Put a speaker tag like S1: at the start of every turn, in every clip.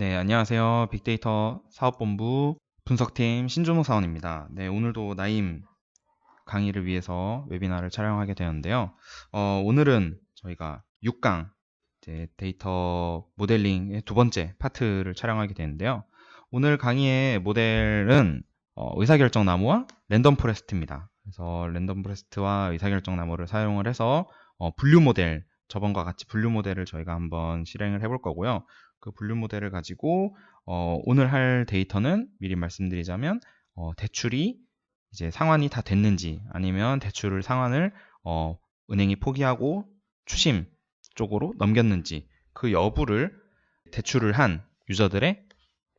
S1: 네, 안녕하세요. 빅데이터 사업본부 분석팀 신준호 사원입니다. 네, 오늘도 나임 강의를 위해서 웨비나를 촬영하게 되었는데요. 오늘은 저희가 6강 데이터 모델링의 두 번째 파트를 촬영하게 되는데요. 오늘 강의의 모델은 의사결정 나무와 랜덤 포레스트입니다. 그래서 랜덤 포레스트와 의사결정 나무를 사용을 해서 분류 모델, 저번과 같이 분류 모델을 저희가 한번 실행을 해볼 거고요. 그 분류 모델을 가지고 오늘 할 데이터는 미리 말씀드리자면 대출이 이제 상환이 다 됐는지 아니면 대출을 상환을 은행이 포기하고 추심 쪽으로 넘겼는지 그 여부를 대출을 한 유저들의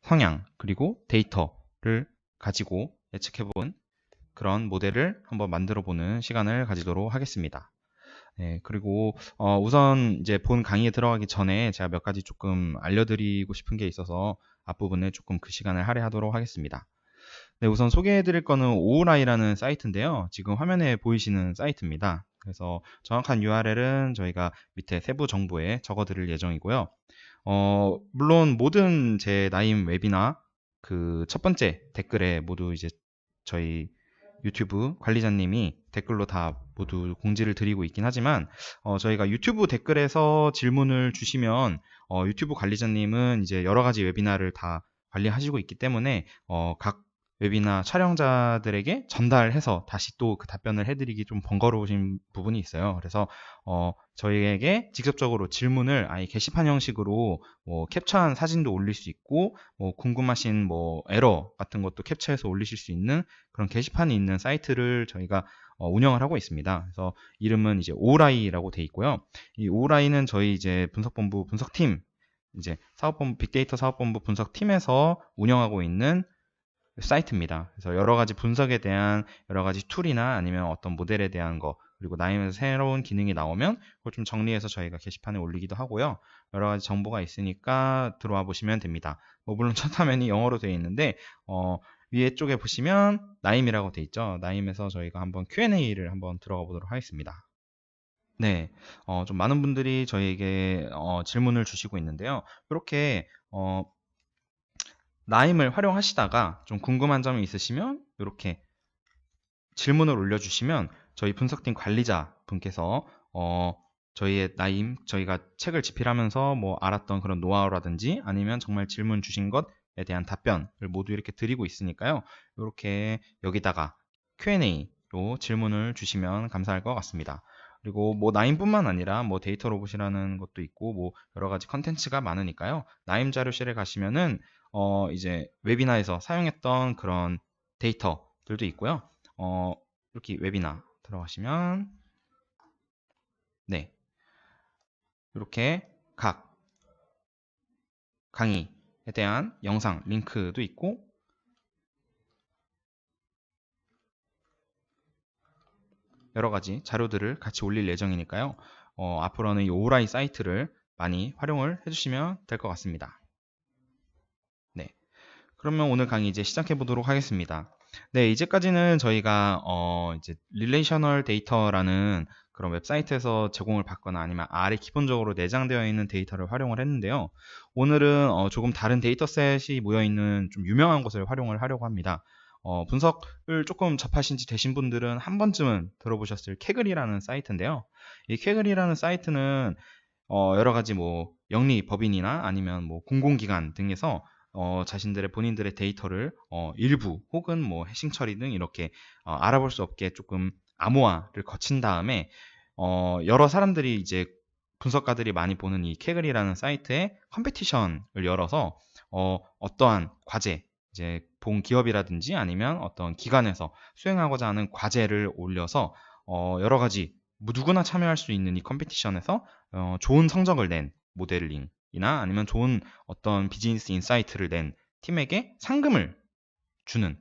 S1: 성향 그리고 데이터를 가지고 예측해본 그런 모델을 한번 만들어보는 시간을 가지도록 하겠습니다. 네, 그리고 우선 이제 본 강의에 들어가기 전에 제가 몇 가지 조금 알려드리고 싶은 게 있어서 앞부분에 조금 그 시간을 할애하도록 하겠습니다. 네, 우선 소개해드릴 거는 오우라이라는 사이트인데요. 지금 화면에 보이시는 사이트입니다. 그래서 정확한 URL은 저희가 밑에 세부 정보에 적어드릴 예정이고요. 물론 모든 제 나임 웹이나 그 첫 번째 댓글에 모두 이제 저희 유튜브 관리자님이 댓글로 다 모두 공지를 드리고 있긴 하지만 저희가 유튜브 댓글에서 질문을 주시면 유튜브 관리자님은 이제 여러 가지 웨비나를 다 관리하시고 있기 때문에 각 웹이나 촬영자들에게 전달해서 다시 또 그 답변을 해드리기 좀 번거로우신 부분이 있어요. 그래서 저희에게 직접적으로 질문을 아예 게시판 형식으로 뭐 캡처한 사진도 올릴 수 있고 뭐 궁금하신 뭐 에러 같은 것도 캡처해서 올리실 수 있는 그런 게시판이 있는 사이트를 저희가 운영을 하고 있습니다. 그래서 이름은 이제 오라이라고 돼 있고요. 이 오라이는 저희 이제 분석본부 분석팀 이제 사업본부 빅데이터 사업본부 분석팀에서 운영하고 있는 사이트입니다. 그래서 여러 가지 분석에 대한 여러 가지 툴이나 아니면 어떤 모델에 대한 거 그리고 나임에서 새로운 기능이 나오면 그걸 좀 정리해서 저희가 게시판에 올리기도 하고요. 여러 가지 정보가 있으니까 들어와 보시면 됩니다. 물론 첫 화면이 영어로 되어 있는데 위에 쪽에 보시면 나임이라고 되어 있죠. 나임에서 저희가 한번 Q&A를 한번 들어가 보도록 하겠습니다. 네, 좀 많은 분들이 저희에게 질문을 주시고 있는데요. 이렇게 나임을 활용하시다가 좀 궁금한 점이 있으시면 이렇게 질문을 올려주시면 저희 분석팀 관리자 분께서 저희의 나임, 저희가 책을 집필하면서 뭐 알았던 그런 노하우라든지 아니면 정말 질문 주신 것에 대한 답변을 모두 이렇게 드리고 있으니까요. 이렇게 여기다가 Q&A로 질문을 주시면 감사할 것 같습니다. 그리고 뭐 나임뿐만 아니라 뭐 데이터 로봇이라는 것도 있고 뭐 여러 가지 컨텐츠가 많으니까요. 나임 자료실에 가시면은 이제 웨비나에서 사용했던 그런 데이터들도 있고요. 이렇게 웨비나 들어가시면 네, 이렇게 각 강의에 대한 영상 링크도 있고 여러 가지 자료들을 같이 올릴 예정이니까요. 앞으로는 이 오라이 사이트를 많이 활용을 해주시면 될 것 같습니다. 네, 그러면 오늘 강의 이제 시작해 보도록 하겠습니다. 네, 이제까지는 저희가 이제 릴레이셔널 데이터라는 그런 웹사이트에서 제공을 받거나 아니면 R에 기본적으로 내장되어 있는 데이터를 활용을 했는데요. 오늘은 조금 다른 데이터셋이 모여 있는 좀 유명한 것을 활용을 하려고 합니다. 분석을 조금 접하신 지 되신 분들은 한 번쯤은 들어보셨을 캐글이라는 사이트인데요. 이 캐글이라는 사이트는 여러 가지 뭐 영리 법인이나 아니면 뭐 공공기관 등에서 자신들의 본인들의 데이터를 일부 혹은 뭐 해싱 처리 등 이렇게 알아볼 수 없게 조금 암호화를 거친 다음에 여러 사람들이 이제 분석가들이 많이 보는 이 캐글이라는 사이트에 컴페티션을 열어서 어떠한 과제 이제 본 기업이라든지 아니면 어떤 기관에서 수행하고자 하는 과제를 올려서 여러 가지 누구나 참여할 수 있는 이 컴페티션에서 좋은 성적을 낸 모델링이나 아니면 좋은 어떤 비즈니스 인사이트를 낸 팀에게 상금을 주는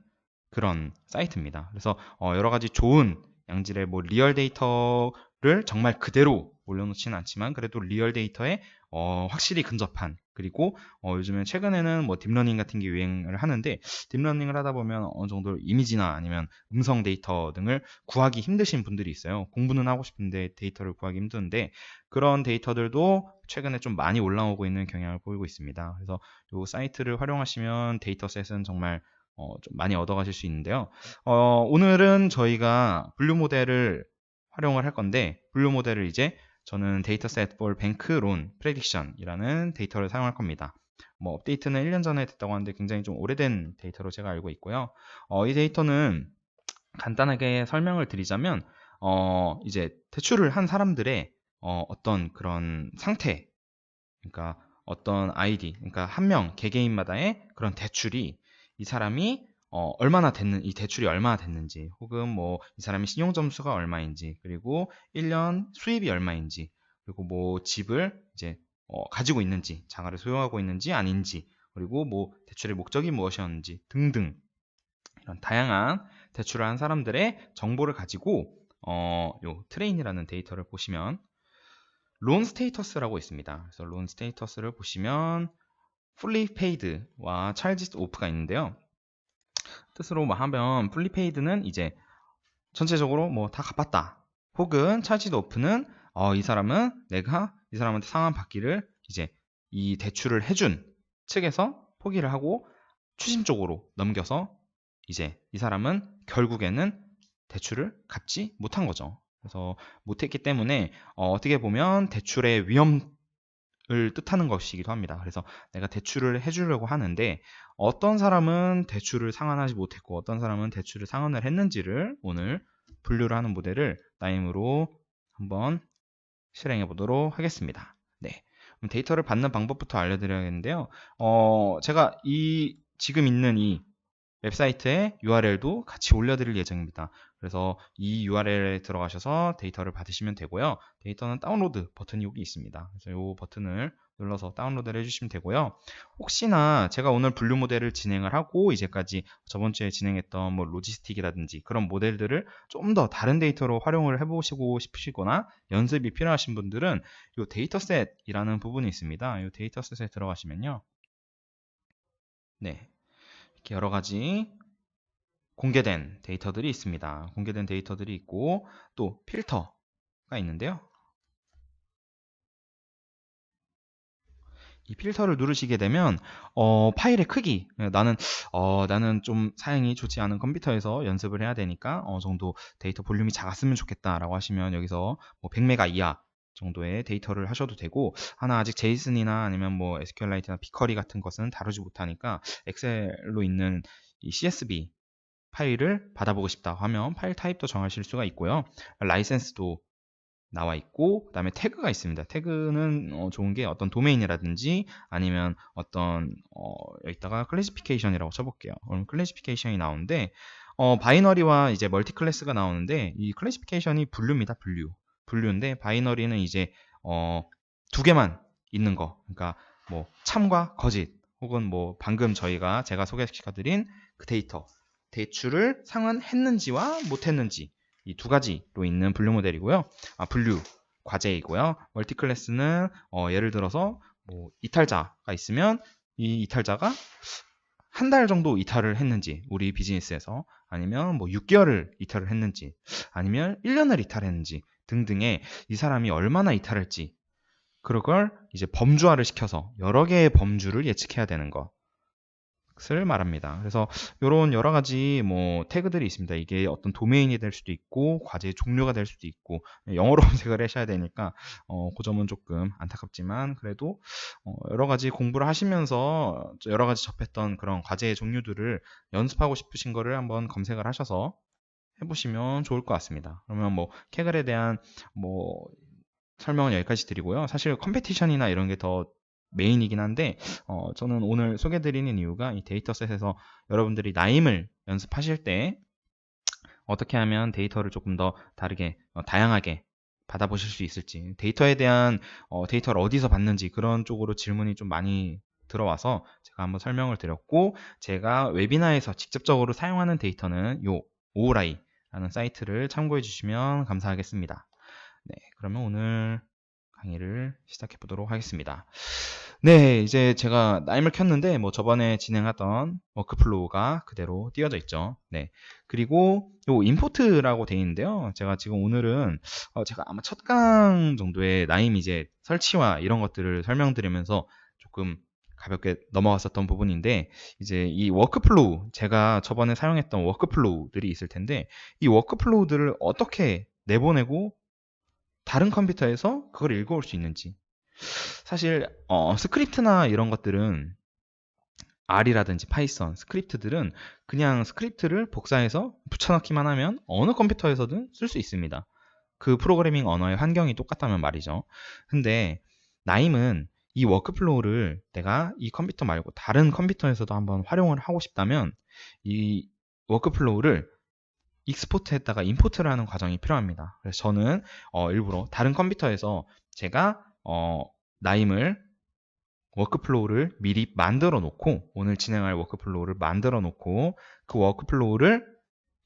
S1: 그런 사이트입니다. 그래서 여러 가지 좋은 양질의 뭐 리얼 데이터를 정말 그대로 올려놓지는 않지만 그래도 리얼 데이터에 확실히 근접한 그리고 요즘에 최근에는 뭐 딥러닝 같은 게 유행을 하는데, 딥러닝을 하다 보면 어느 정도 이미지나 아니면 음성 데이터 등을 구하기 힘드신 분들이 있어요. 공부는 하고 싶은데 데이터를 구하기 힘든데, 그런 데이터들도 최근에 좀 많이 올라오고 있는 경향을 보이고 있습니다. 그래서 이 사이트를 활용하시면 데이터셋은 정말 좀 많이 얻어가실 수 있는데요. 오늘은 저희가 분류 모델을 활용을 할 건데, 분류 모델을 이제 저는 데이터셋 for bank loan prediction이라는 데이터를 사용할 겁니다. 뭐 업데이트는 1년 전에 됐다고 하는데 굉장히 좀 오래된 데이터로 제가 알고 있고요. 이 데이터는 간단하게 설명을 드리자면 이제 대출을 한 사람들의 어떤 그런 상태, 그러니까 어떤 아이디, 그러니까 한 명 개개인마다의 그런 대출이, 이 사람이 이 대출이 얼마나 됐는지, 혹은 뭐 이 사람의 신용 점수가 얼마인지, 그리고 1년 수입이 얼마인지, 그리고 뭐 집을 이제 가지고 있는지, 자가를 소유하고 있는지 아닌지, 그리고 뭐 대출의 목적이 무엇이었는지 등등, 이런 다양한 대출을 한 사람들의 정보를 가지고 요 트레인이라는 데이터를 보시면 론 스테이터스라고 있습니다. 그래서 론 스테이터스를 보시면 fully paid와 charged off가 있는데요. 뜻으로 뭐 하면 fully paid는 이제 전체적으로 뭐 다 갚았다. 혹은 charged off는 이 사람은 내가 이 사람한테 상환 받기를 이제 이 대출을 해준 측에서 포기를 하고 추심적으로 넘겨서 이제 이 사람은 결국에는 대출을 갚지 못한 거죠. 그래서 못했기 때문에 어떻게 보면 대출의 위험을 뜻하는 것이기도 합니다. 그래서 내가 대출을 해주려고 하는데 어떤 사람은 대출을 상환하지 못했고 어떤 사람은 대출을 상환을 했는지를 오늘 분류를 하는 모델을 나임으로 한번 실행해 보도록 하겠습니다. 네. 그럼 데이터를 받는 방법부터 알려드려야겠는데요. 제가 지금 있는 이 웹사이트의 URL도 같이 올려드릴 예정입니다. 그래서 이 URL에 들어가셔서 데이터를 받으시면 되고요. 데이터는 다운로드 버튼이 여기 있습니다. 그래서 이 버튼을 눌러서 다운로드를 해주시면 되고요. 혹시나 제가 오늘 분류 모델을 진행을 하고 이제까지 저번 주에 진행했던 뭐 로지스틱이라든지 그런 모델들을 좀 더 다른 데이터로 활용을 해보시고 싶으시거나 연습이 필요하신 분들은 이 데이터셋이라는 부분이 있습니다. 이 데이터셋에 들어가시면요. 네. 이렇게 여러 가지 공개된 데이터들이 있습니다. 공개된 데이터들이 있고 또 필터가 있는데요. 이 필터를 누르시게 되면 파일의 크기, 나는 좀 사양이 좋지 않은 컴퓨터에서 연습을 해야 되니까 어느 정도 데이터 볼륨이 작았으면 좋겠다라고 하시면 여기서 뭐 100메가 이하 정도의 데이터를 하셔도 되고, 하나 아직 제이슨이나 아니면 뭐 SQLite나 비커리 같은 것은 다루지 못하니까 엑셀로 있는 이 CSV 파일을 받아보고 싶다 하면 파일 타입도 정하실 수가 있고요. 라이센스도 나와 있고, 그 다음에 태그가 있습니다. 태그는 좋은 게 어떤 도메인이라든지 아니면 어떤 여기다가 클래시피케이션이라고 쳐볼게요. 그럼 클래시피케이션이 나오는데 바이너리와 이제 멀티 클래스가 나오는데 이 클래시피케이션이 분류입니다. 분류인데 바이너리는 이제 두 개만 있는 거, 그러니까 뭐 참과 거짓, 혹은 뭐 방금 제가 소개시켜드린 그 데이터, 대출을 상환했는지와 못했는지, 이 두 가지로 있는 분류 모델이고요. 분류 과제이고요. 멀티 클래스는 예를 들어서 뭐 이탈자가 있으면 이 이탈자가 한 달 정도 이탈을 했는지, 우리 비즈니스에서, 아니면 뭐 6개월을 이탈을 했는지, 아니면 1년을 이탈했는지 등등의 이 사람이 얼마나 이탈할지, 그걸 이제 범주화를 시켜서 여러 개의 범주를 예측해야 되는 것을 말합니다. 그래서 이런 여러 가지 뭐 태그들이 있습니다. 이게 어떤 도메인이 될 수도 있고 과제의 종류가 될 수도 있고, 영어로 검색을 하셔야 되니까 그 점은 조금 안타깝지만, 그래도 여러 가지 공부를 하시면서 여러 가지 접했던 그런 과제의 종류들을 연습하고 싶으신 거를 한번 검색을 하셔서 해보시면 좋을 것 같습니다. 그러면 뭐 캐글에 대한 뭐 설명은 여기까지 드리고요. 사실 컴페티션이나 이런 게 더 메인이긴 한데 저는 오늘 소개드리는 이유가 이 데이터셋에서 여러분들이 나임을 연습하실 때 어떻게 하면 데이터를 조금 더 다르게 다양하게 받아보실 수 있을지, 데이터에 대한 데이터를 어디서 받는지 그런 쪽으로 질문이 좀 많이 들어와서 제가 한번 설명을 드렸고, 제가 웨비나에서 직접적으로 사용하는 데이터는 요 오우라이라는 사이트를 참고해 주시면 감사하겠습니다. 네, 그러면 오늘 강의를 시작해 보도록 하겠습니다. 네, 이제 제가 나임을 켰는데 뭐 저번에 진행하던 워크플로우가 그대로 띄어져 있죠. 네. 그리고 요 임포트라고 돼 있는데요. 제가 지금 오늘은 제가 아마 첫 강 정도에 나임 이제 설치와 이런 것들을 설명드리면서 조금 가볍게 넘어갔었던 부분인데 이제 이 워크플로우 제가 저번에 사용했던 워크플로우들이 있을 텐데 이 워크플로우들을 어떻게 내보내고 다른 컴퓨터에서 그걸 읽어올 수 있는지 사실 스크립트나 이런 것들은 R이라든지 파이썬 스크립트들은 그냥 스크립트를 복사해서 붙여넣기만 하면 어느 컴퓨터에서든 쓸 수 있습니다. 그 프로그래밍 언어의 환경이 똑같다면 말이죠. 근데 나임은 이 워크플로우를 내가 이 컴퓨터 말고 다른 컴퓨터에서도 한번 활용을 하고 싶다면 이 워크플로우를 익스포트했다가 임포트를 하는 과정이 필요합니다. 그래서 저는 일부러 다른 컴퓨터에서 제가 나임을 워크플로우를 미리 만들어 놓고 오늘 진행할 워크플로우를 만들어 놓고 그 워크플로우를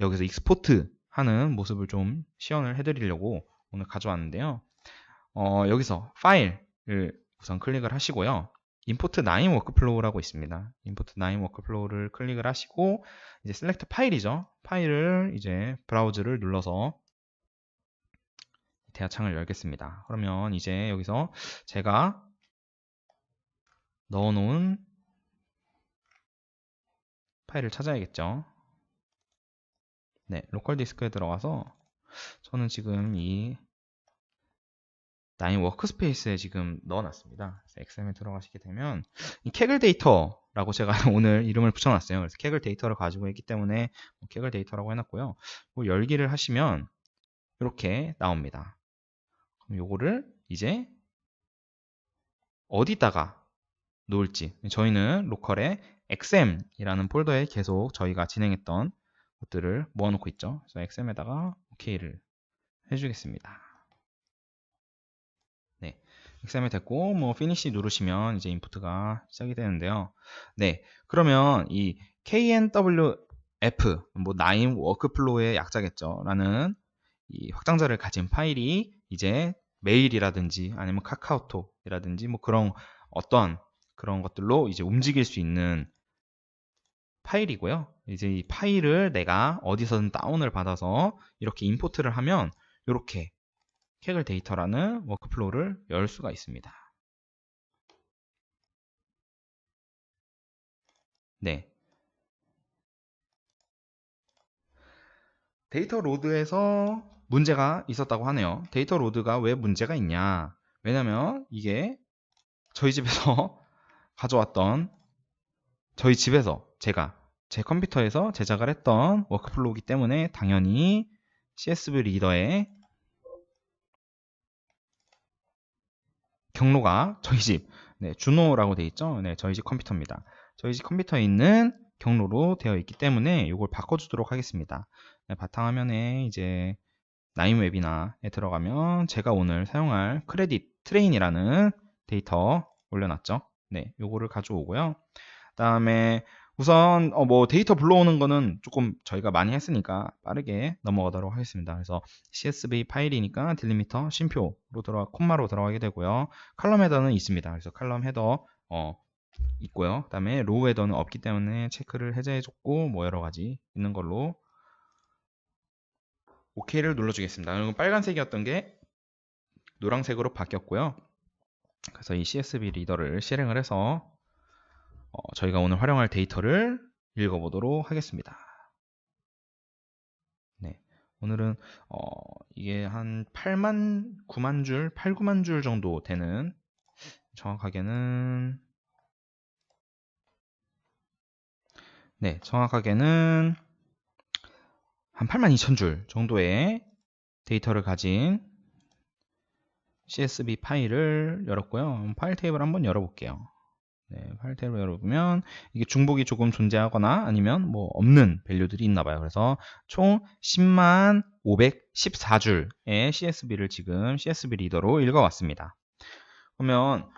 S1: 여기서 익스포트 하는 모습을 좀 시연을 해드리려고 오늘 가져왔는데요. 여기서 파일을 우선 클릭을 하시고요. 임포트 9 워크플로우라고 있습니다. 임포트 9 워크플로우를 클릭을 하시고 이제 셀렉트 파일이죠. 파일을 이제 브라우즈를 눌러서 대화창을 열겠습니다. 그러면 이제 여기서 제가 넣어놓은 파일을 찾아야겠죠. 네, 로컬 디스크에 들어가서 저는 지금 이 나인 워크스페이스에 지금 넣어놨습니다. 그래서 XM에 들어가시게 되면 이 캐글 데이터라고 제가 오늘 이름을 붙여놨어요. 그래서 캐글 데이터를 가지고 있기 때문에 캐글 데이터라고 해놨고요. 열기를 하시면 이렇게 나옵니다. 그럼 요거를 이제 어디다가 놓을지 저희는 로컬에 XM이라는 폴더에 계속 저희가 진행했던 것들을 모아놓고 있죠. 그래서 XM에다가 OK를 해주겠습니다. 네, XM이 됐고 뭐 피니시 누르시면 이제 인풋가 시작이 되는데요. 네, 그러면 이 KNWF 뭐 나임 워크플로우의 약자겠죠. 라는 이 확장자를 가진 파일이 이제 메일이라든지 아니면 카카오톡이라든지 뭐 그런 어떤 그런 것들로 이제 움직일 수 있는 파일이고요. 이제 이 파일을 내가 어디서든 다운을 받아서 이렇게 임포트를 하면 이렇게 캐글 데이터라는 워크플로우를 열 수가 있습니다. 네. 데이터 로드에서 문제가 있었다고 하네요. 데이터 로드가 왜 문제가 있냐? 왜냐면 이게 저희 집에서 가져왔던 저희 집에서 제가 제 컴퓨터에서 제작을 했던 워크플로우이기 때문에 당연히 CSV 리더에 경로가 저희 집 네, 주노라고 되어 있죠. 네, 저희 집 컴퓨터입니다. 저희 집 컴퓨터에 있는 경로로 되어 있기 때문에 이걸 바꿔주도록 하겠습니다. 네, 바탕화면에 이제 나임 웨비나에 들어가면 제가 오늘 사용할 크레딧 트레인이라는 데이터 올려놨죠. 네, 요거를 가져오고요. 그다음에 우선 뭐 데이터 불러오는 거는 조금 저희가 많이 했으니까 빠르게 넘어가도록 하겠습니다. 그래서 CSV 파일이니까 딜리미터 쉼표로 콤마로 들어가게 되고요. 칼럼 헤더는 있습니다. 그래서 칼럼 헤더 있고요. 그다음에 로우 헤더는 없기 때문에 체크를 해제해줬고 뭐 여러 가지 있는 걸로 OK를 눌러주겠습니다. 그리고 빨간색이었던 게 노란색으로 바뀌었고요. 그래서 이 CSV 리더를 실행을 해서 저희가 오늘 활용할 데이터를 읽어보도록 하겠습니다. 네, 오늘은 이게 한 8만, 9만 줄, 8, 9만 줄 정도 되는 정확하게는 한 8만 2천 줄 정도의 데이터를 가진 CSV 파일을 열었고요. 파일 테이블 한번 열어볼게요. 네, 파일 테이블 열어보면 이게 중복이 조금 존재하거나 아니면 뭐 없는 밸류들이 있나 봐요. 그래서 총 10만 514줄의 CSV를 지금 CSV 리더로 읽어왔습니다. 그러면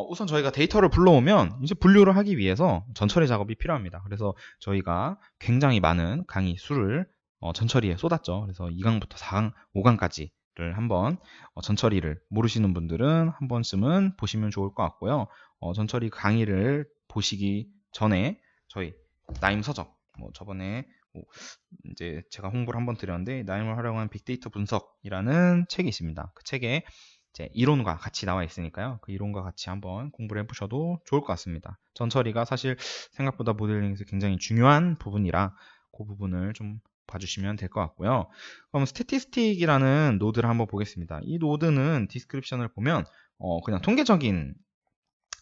S1: 우선 저희가 데이터를 불러오면 이제 분류를 하기 위해서 전처리 작업이 필요합니다. 그래서 저희가 굉장히 많은 강의 수를 전처리에 쏟았죠. 그래서 2강부터 4강, 5강까지를 한번 전처리를 모르시는 분들은 한 번쯤은 보시면 좋을 것 같고요. 전처리 강의를 보시기 전에 저희 나임 서적, 저번에 이제 제가 홍보를 한번 드렸는데 나임을 활용한 빅데이터 분석이라는 책이 있습니다. 그 책에 이제 이론과 같이 나와 있으니까요. 그 이론과 같이 한번 공부를 해보셔도 좋을 것 같습니다. 전처리가 사실 생각보다 모델링에서 굉장히 중요한 부분이라 그 부분을 좀 봐주시면 될 것 같고요. 그럼 스태티스틱이라는 노드를 한번 보겠습니다. 이 노드는 디스크립션을 보면 그냥 통계적인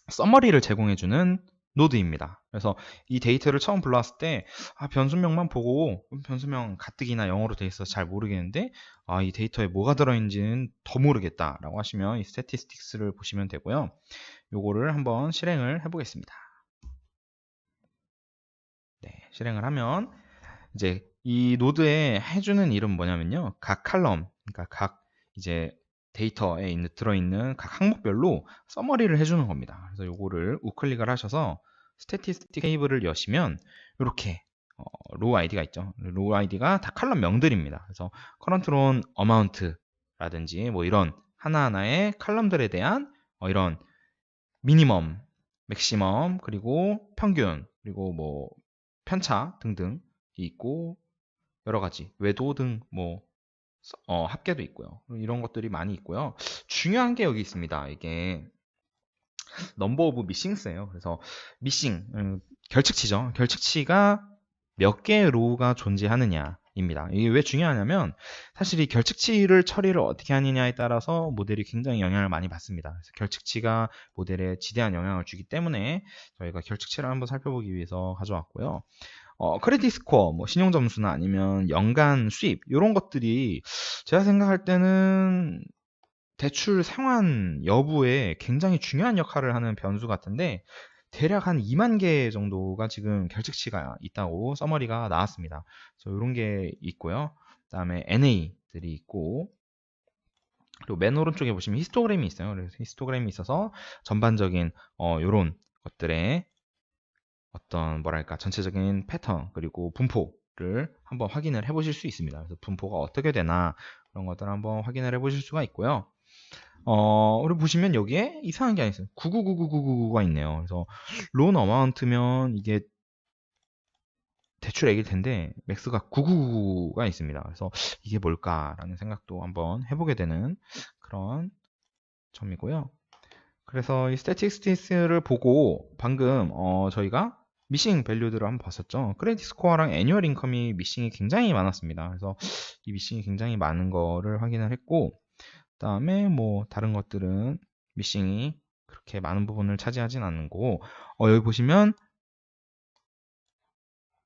S1: 서머리를 제공해주는 노드입니다. 그래서 이 데이터를 처음 불러왔을 때 변수명만 보고 변수명 가뜩이나 영어로 돼 있어서 잘 모르겠는데 이 데이터에 뭐가 들어있는지는 더 모르겠다라고 하시면 이 스태티스틱스를 보시면 되고요. 요거를 한번 실행을 해보겠습니다. 네, 실행을 하면 이제 이 노드에 해주는 이름 뭐냐면요. 각 칼럼, 그러니까 각 이제 데이터에 들어있는 각 항목별로 서머리를 해주는 겁니다. 그래서 요거를 우클릭을 하셔서 스태티스틱 테이블을 여시면 이렇게 로우 아이디가 있죠. 로우 아이디가 다 칼럼 명들입니다. 그래서 커런트 론 어마운트라든지 뭐 이런 하나하나의 칼럼들에 대한 이런 미니멈, 맥시멈, 그리고 평균, 그리고 뭐 편차 등등이 있고 여러 가지 외도 등 뭐 합계도 있고요. 이런 것들이 많이 있고요. 중요한 게 여기 있습니다. 이게 넘버 오브 미싱스예요. 그래서 미싱 결측치죠. 결측치가 몇 개의 로우가 존재하느냐입니다. 이게 왜 중요하냐면 사실 이 결측치를 처리를 어떻게 하느냐에 따라서 모델이 굉장히 영향을 많이 받습니다. 그래서 결측치가 모델에 지대한 영향을 주기 때문에 저희가 결측치를 한번 살펴보기 위해서 가져왔고요. 크레딧 스코어, 뭐 신용 점수나 아니면 연간 수입 이런 것들이 제가 생각할 때는 대출 상환 여부에 굉장히 중요한 역할을 하는 변수 같은데 대략 한 2만 개 정도가 지금 결측치가 있다고 서머리가 나왔습니다. 그래서 이런 게 있고요. 그다음에 NA들이 있고 그리고 맨 오른쪽에 보시면 히스토그램이 있어요. 그래서 히스토그램이 있어서 전반적인 이런 것들의 어떤 뭐랄까 전체적인 패턴 그리고 분포를 한번 확인을 해보실 수 있습니다. 그래서 분포가 어떻게 되나 그런 것들을 한번 확인을 해보실 수가 있고요. 우리 보시면 여기에 이상한 게 있어요. 999999가 있네요. 그래서 론 어마운트면 이게 대출액일 텐데 맥스가 9999가 있습니다. 그래서 이게 뭘까라는 생각도 한번 해보게 되는 그런 점이고요. 그래서 이 스태티스틱스를 보고 방금 저희가 미싱 밸류들을 한번 봤었죠. 크레딧 스코어랑 애뉴얼 인컴이 미싱이 굉장히 많았습니다. 그래서 이 미싱이 굉장히 많은 거를 확인을 했고 그다음에 뭐 다른 것들은 미싱이 그렇게 많은 부분을 차지하진 않는 거고 여기 보시면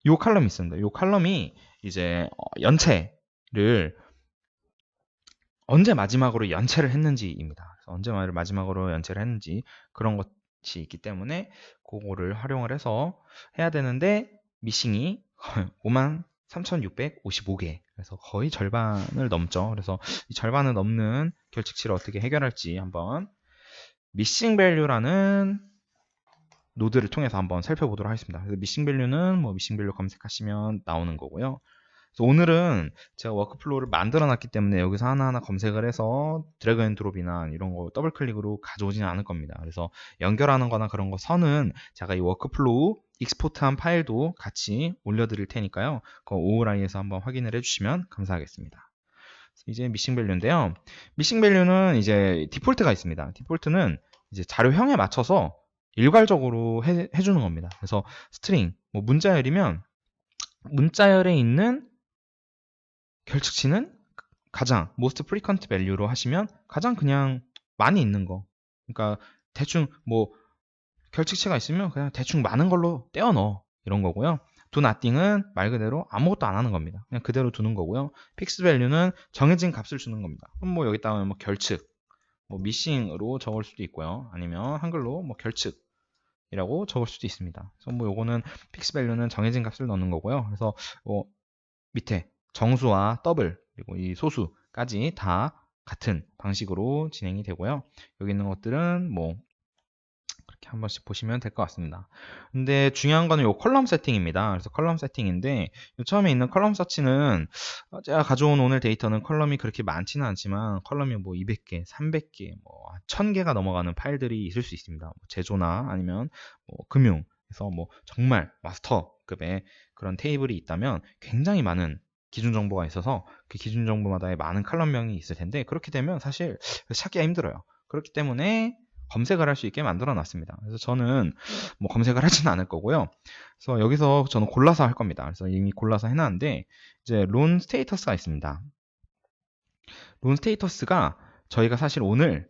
S1: 요 칼럼이 있습니다. 요 칼럼이 이제 연체를 언제 마지막으로 연체를 했는지입니다. 그래서 언제 마지막으로 연체를 했는지 그런 것이 있기 때문에 그거를 활용을 해서 해야 되는데 미싱이 53,655개 그래서 거의 절반을 넘죠. 그래서 이 절반을 넘는 결측치를 어떻게 해결할지 한번 미싱 밸류라는 노드를 통해서 한번 살펴보도록 하겠습니다. 그래서 미싱 밸류는 뭐 미싱 밸류 검색하시면 나오는 거고요. 그래서 오늘은 제가 워크플로우를 만들어 놨기 때문에 여기서 하나하나 검색을 해서 드래그 앤 드롭이나 이런 거 더블 클릭으로 가져오지는 않을 겁니다. 그래서 연결하는 거나 그런 거 선은 제가 이 워크플로우 익스포트한 파일도 같이 올려드릴 테니까요. 그 OORI에서 한번 확인을 해주시면 감사하겠습니다. 이제 미싱 밸류인데요. 미싱 밸류는 이제 디폴트가 있습니다. 디폴트는 이제 자료형에 맞춰서 일괄적으로 해주는 겁니다. 그래서 스트링, 뭐 문자열이면 문자열에 있는 결측치는 가장 most frequent value로 하시면 가장 그냥 많이 있는 거. 그러니까 대충 뭐 결측치가 있으면 그냥 대충 많은 걸로 떼어 넣어 이런 거고요. do nothing은 말 그대로 아무것도 안 하는 겁니다. 그냥 그대로 두는 거고요. fixed value는 정해진 값을 주는 겁니다. 그럼 뭐 여기다가 뭐 결측, 뭐 missing으로 적을 수도 있고요. 아니면 한글로 뭐 결측이라고 적을 수도 있습니다. 그래서 뭐 요거는 fixed value는 정해진 값을 넣는 거고요. 그래서 뭐 밑에 정수와 더블 그리고 이 소수까지 다 같은 방식으로 진행이 되고요. 여기 있는 것들은 뭐 그렇게 한 번씩 보시면 될 것 같습니다. 근데 중요한 거는 요 컬럼 세팅입니다. 그래서 컬럼 세팅인데 처음에 있는 컬럼 서치는 제가 가져온 오늘 데이터는 컬럼이 그렇게 많지는 않지만 컬럼이 뭐 200개, 300개, 뭐 1000개가 넘어가는 파일들이 있을 수 있습니다. 뭐 제조나 아니면 뭐 금융, 그래서 뭐 정말 마스터급의 그런 테이블이 있다면 굉장히 많은 기준 정보가 있어서 그 기준 정보마다의 많은 컬럼명이 있을 텐데 그렇게 되면 사실 찾기가 힘들어요. 그렇기 때문에 검색을 할 수 있게 만들어 놨습니다. 그래서 저는 뭐 검색을 하지는 않을 거고요. 그래서 여기서 저는 골라서 할 겁니다. 그래서 이미 골라서 해놨는데 이제 론 스테이터스가 있습니다. 론 스테이터스가 저희가 사실 오늘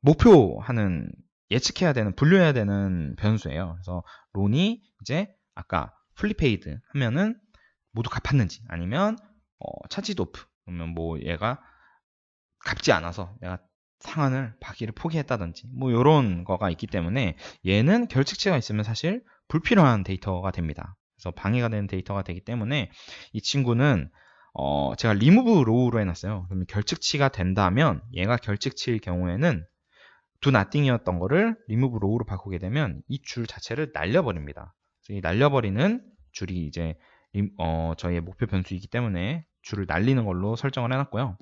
S1: 목표하는 예측해야 되는 분류해야 되는 변수예요. 그래서 론이 이제 아까 플리페이드 하면은 모두 갚았는지 아니면 차지도 오프 그러면 뭐 얘가 갚지 않아서 내가 상한을 받기를 포기했다든지 뭐 이런 거가 있기 때문에 얘는 결측치가 있으면 사실 불필요한 데이터가 됩니다. 그래서 방해가 되는 데이터가 되기 때문에 이 친구는 제가 리무브 로우로 해놨어요. 그러면 결측치가 된다면 얘가 결측치일 경우에는 do nothing이었던 거를 리무브 로우로 바꾸게 되면 이 줄 자체를 날려버립니다. 그래서 이 날려버리는 줄이 이제 저희의 목표 변수이기 때문에 줄을 날리는 걸로 설정을 해놨고요.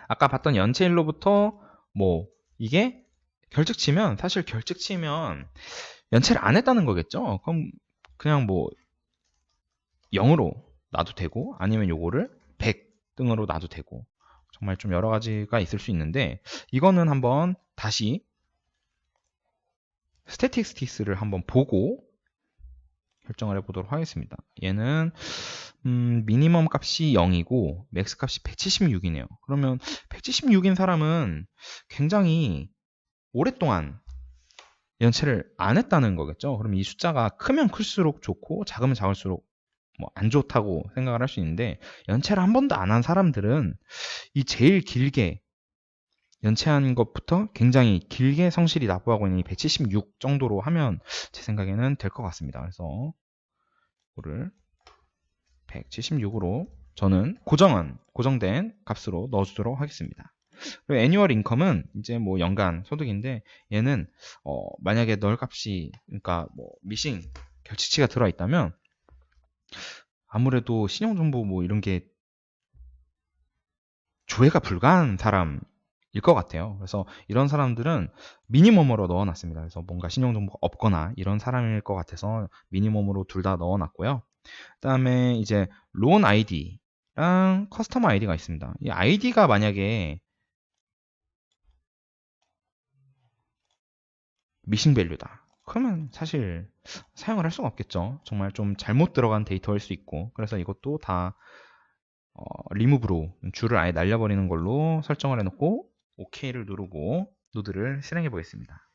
S1: 아까 봤던 연체일로부터 뭐 이게 결측치면 사실 결측치면 연체를 안 했다는 거겠죠. 그럼 그냥 뭐 0으로 놔도 되고 아니면 요거를 100 등으로 놔도 되고 정말 좀 여러 가지가 있을 수 있는데 이거는 한번 다시 스태틱스틱스를 한번 보고 결정을 해보도록 하겠습니다. 얘는 미니멈 값이 0이고 맥스 값이 176이네요. 그러면 176인 사람은 굉장히 오랫동안 연체를 안 했다는 거겠죠. 그럼 이 숫자가 크면 클수록 좋고 작으면 작을수록 뭐 안 좋다고 생각을 할 수 있는데 연체를 한 번도 안 한 사람들은 이 제일 길게 연체한 것부터 굉장히 길게 성실히 납부하고 있는 이 176 정도로 하면 제 생각에는 될 것 같습니다. 그래서 이거를 176으로 저는 고정된 값으로 넣어주도록 하겠습니다. 그리고 애니얼 인컴은 이제 뭐 연간 소득인데 얘는 만약에 널 값이 그러니까 뭐 미싱 결치치가 들어 있다면 아무래도 신용정보 뭐 이런 게 조회가 불가한 사람일 것 같아요. 그래서 이런 사람들은 미니멈으로 넣어놨습니다. 그래서 뭔가 신용정보가 없거나 이런 사람일 것 같아서 미니멈으로 둘 다 넣어놨고요. 그 다음에 이제 론 아이디랑 커스터머 아이디가 있습니다. 이 아이디가 만약에 미싱 밸류다. 그러면 사실 사용을 할 수가 없겠죠. 정말 좀 잘못 들어간 데이터일 수 있고 그래서 이것도 다 리무브로 줄을 아예 날려버리는 걸로 설정을 해놓고 OK를 누르고 노드를 실행해 보겠습니다.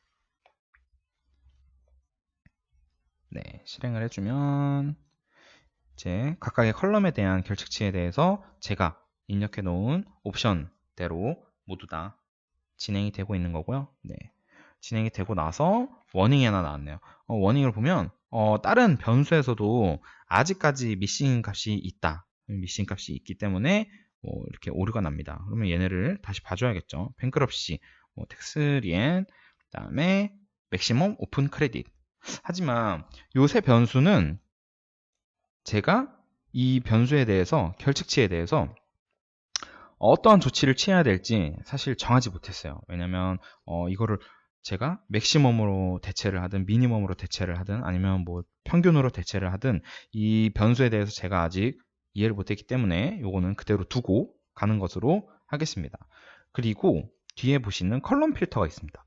S1: 네, 실행을 해주면 이제 각각의 컬럼에 대한 결측치에 대해서 제가 입력해 놓은 옵션대로 모두 다 진행이 되고 있는 거고요. 네, 진행이 되고 나서 워닝이 하나 나왔네요. 워닝을 보면 다른 변수에서도 아직까지 미싱 값이 있다. 미싱 값이 있기 때문에 이렇게 오류가 납니다. 그러면 얘네를 다시 봐줘야겠죠. 뱅크럽시, 텍스리엔, 그다음에 맥시멈 오픈 크레딧. 하지만 요 세 변수는 제가 이 변수에 대해서 결측치에 대해서 어떠한 조치를 취해야 될지 사실 정하지 못했어요. 왜냐면 이거를 제가 맥시멈으로 대체를 하든 미니멈으로 대체를 하든 아니면 뭐 평균으로 대체를 하든 이 변수에 대해서 제가 아직 이해를 못했기 때문에 요거는 그대로 두고 가는 것으로 하겠습니다. 그리고 뒤에 보시는 컬럼 필터가 있습니다.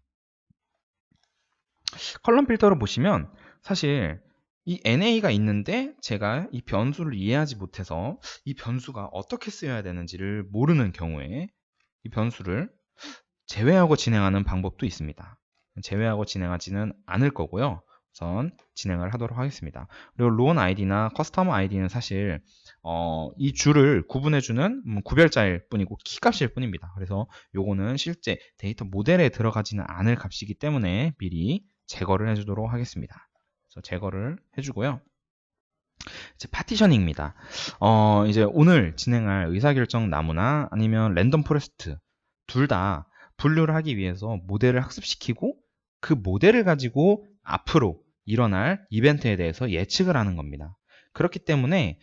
S1: 컬럼 필터를 보시면 사실 이 NA가 있는데 제가 이 변수를 이해하지 못해서 이 변수가 어떻게 쓰여야 되는지를 모르는 경우에 이 변수를 제외하고 진행하는 방법도 있습니다. 제외하고 진행하지는 않을 거고요. 우선 진행을 하도록 하겠습니다. 그리고 론 아이디나 커스터머 아이디는 사실 이 줄을 구분해주는 구별자일 뿐이고 키값일 뿐입니다. 그래서 요거는 실제 데이터 모델에 들어가지는 않을 값이기 때문에 미리 제거를 해주도록 하겠습니다. 그래서 제거를 해주고요. 이제 파티셔닝입니다. 이제 오늘 진행할 의사결정 나무나 아니면 랜덤 포레스트 둘 다 분류를 하기 위해서 모델을 학습시키고 그 모델을 가지고 앞으로 일어날 이벤트에 대해서 예측을 하는 겁니다. 그렇기 때문에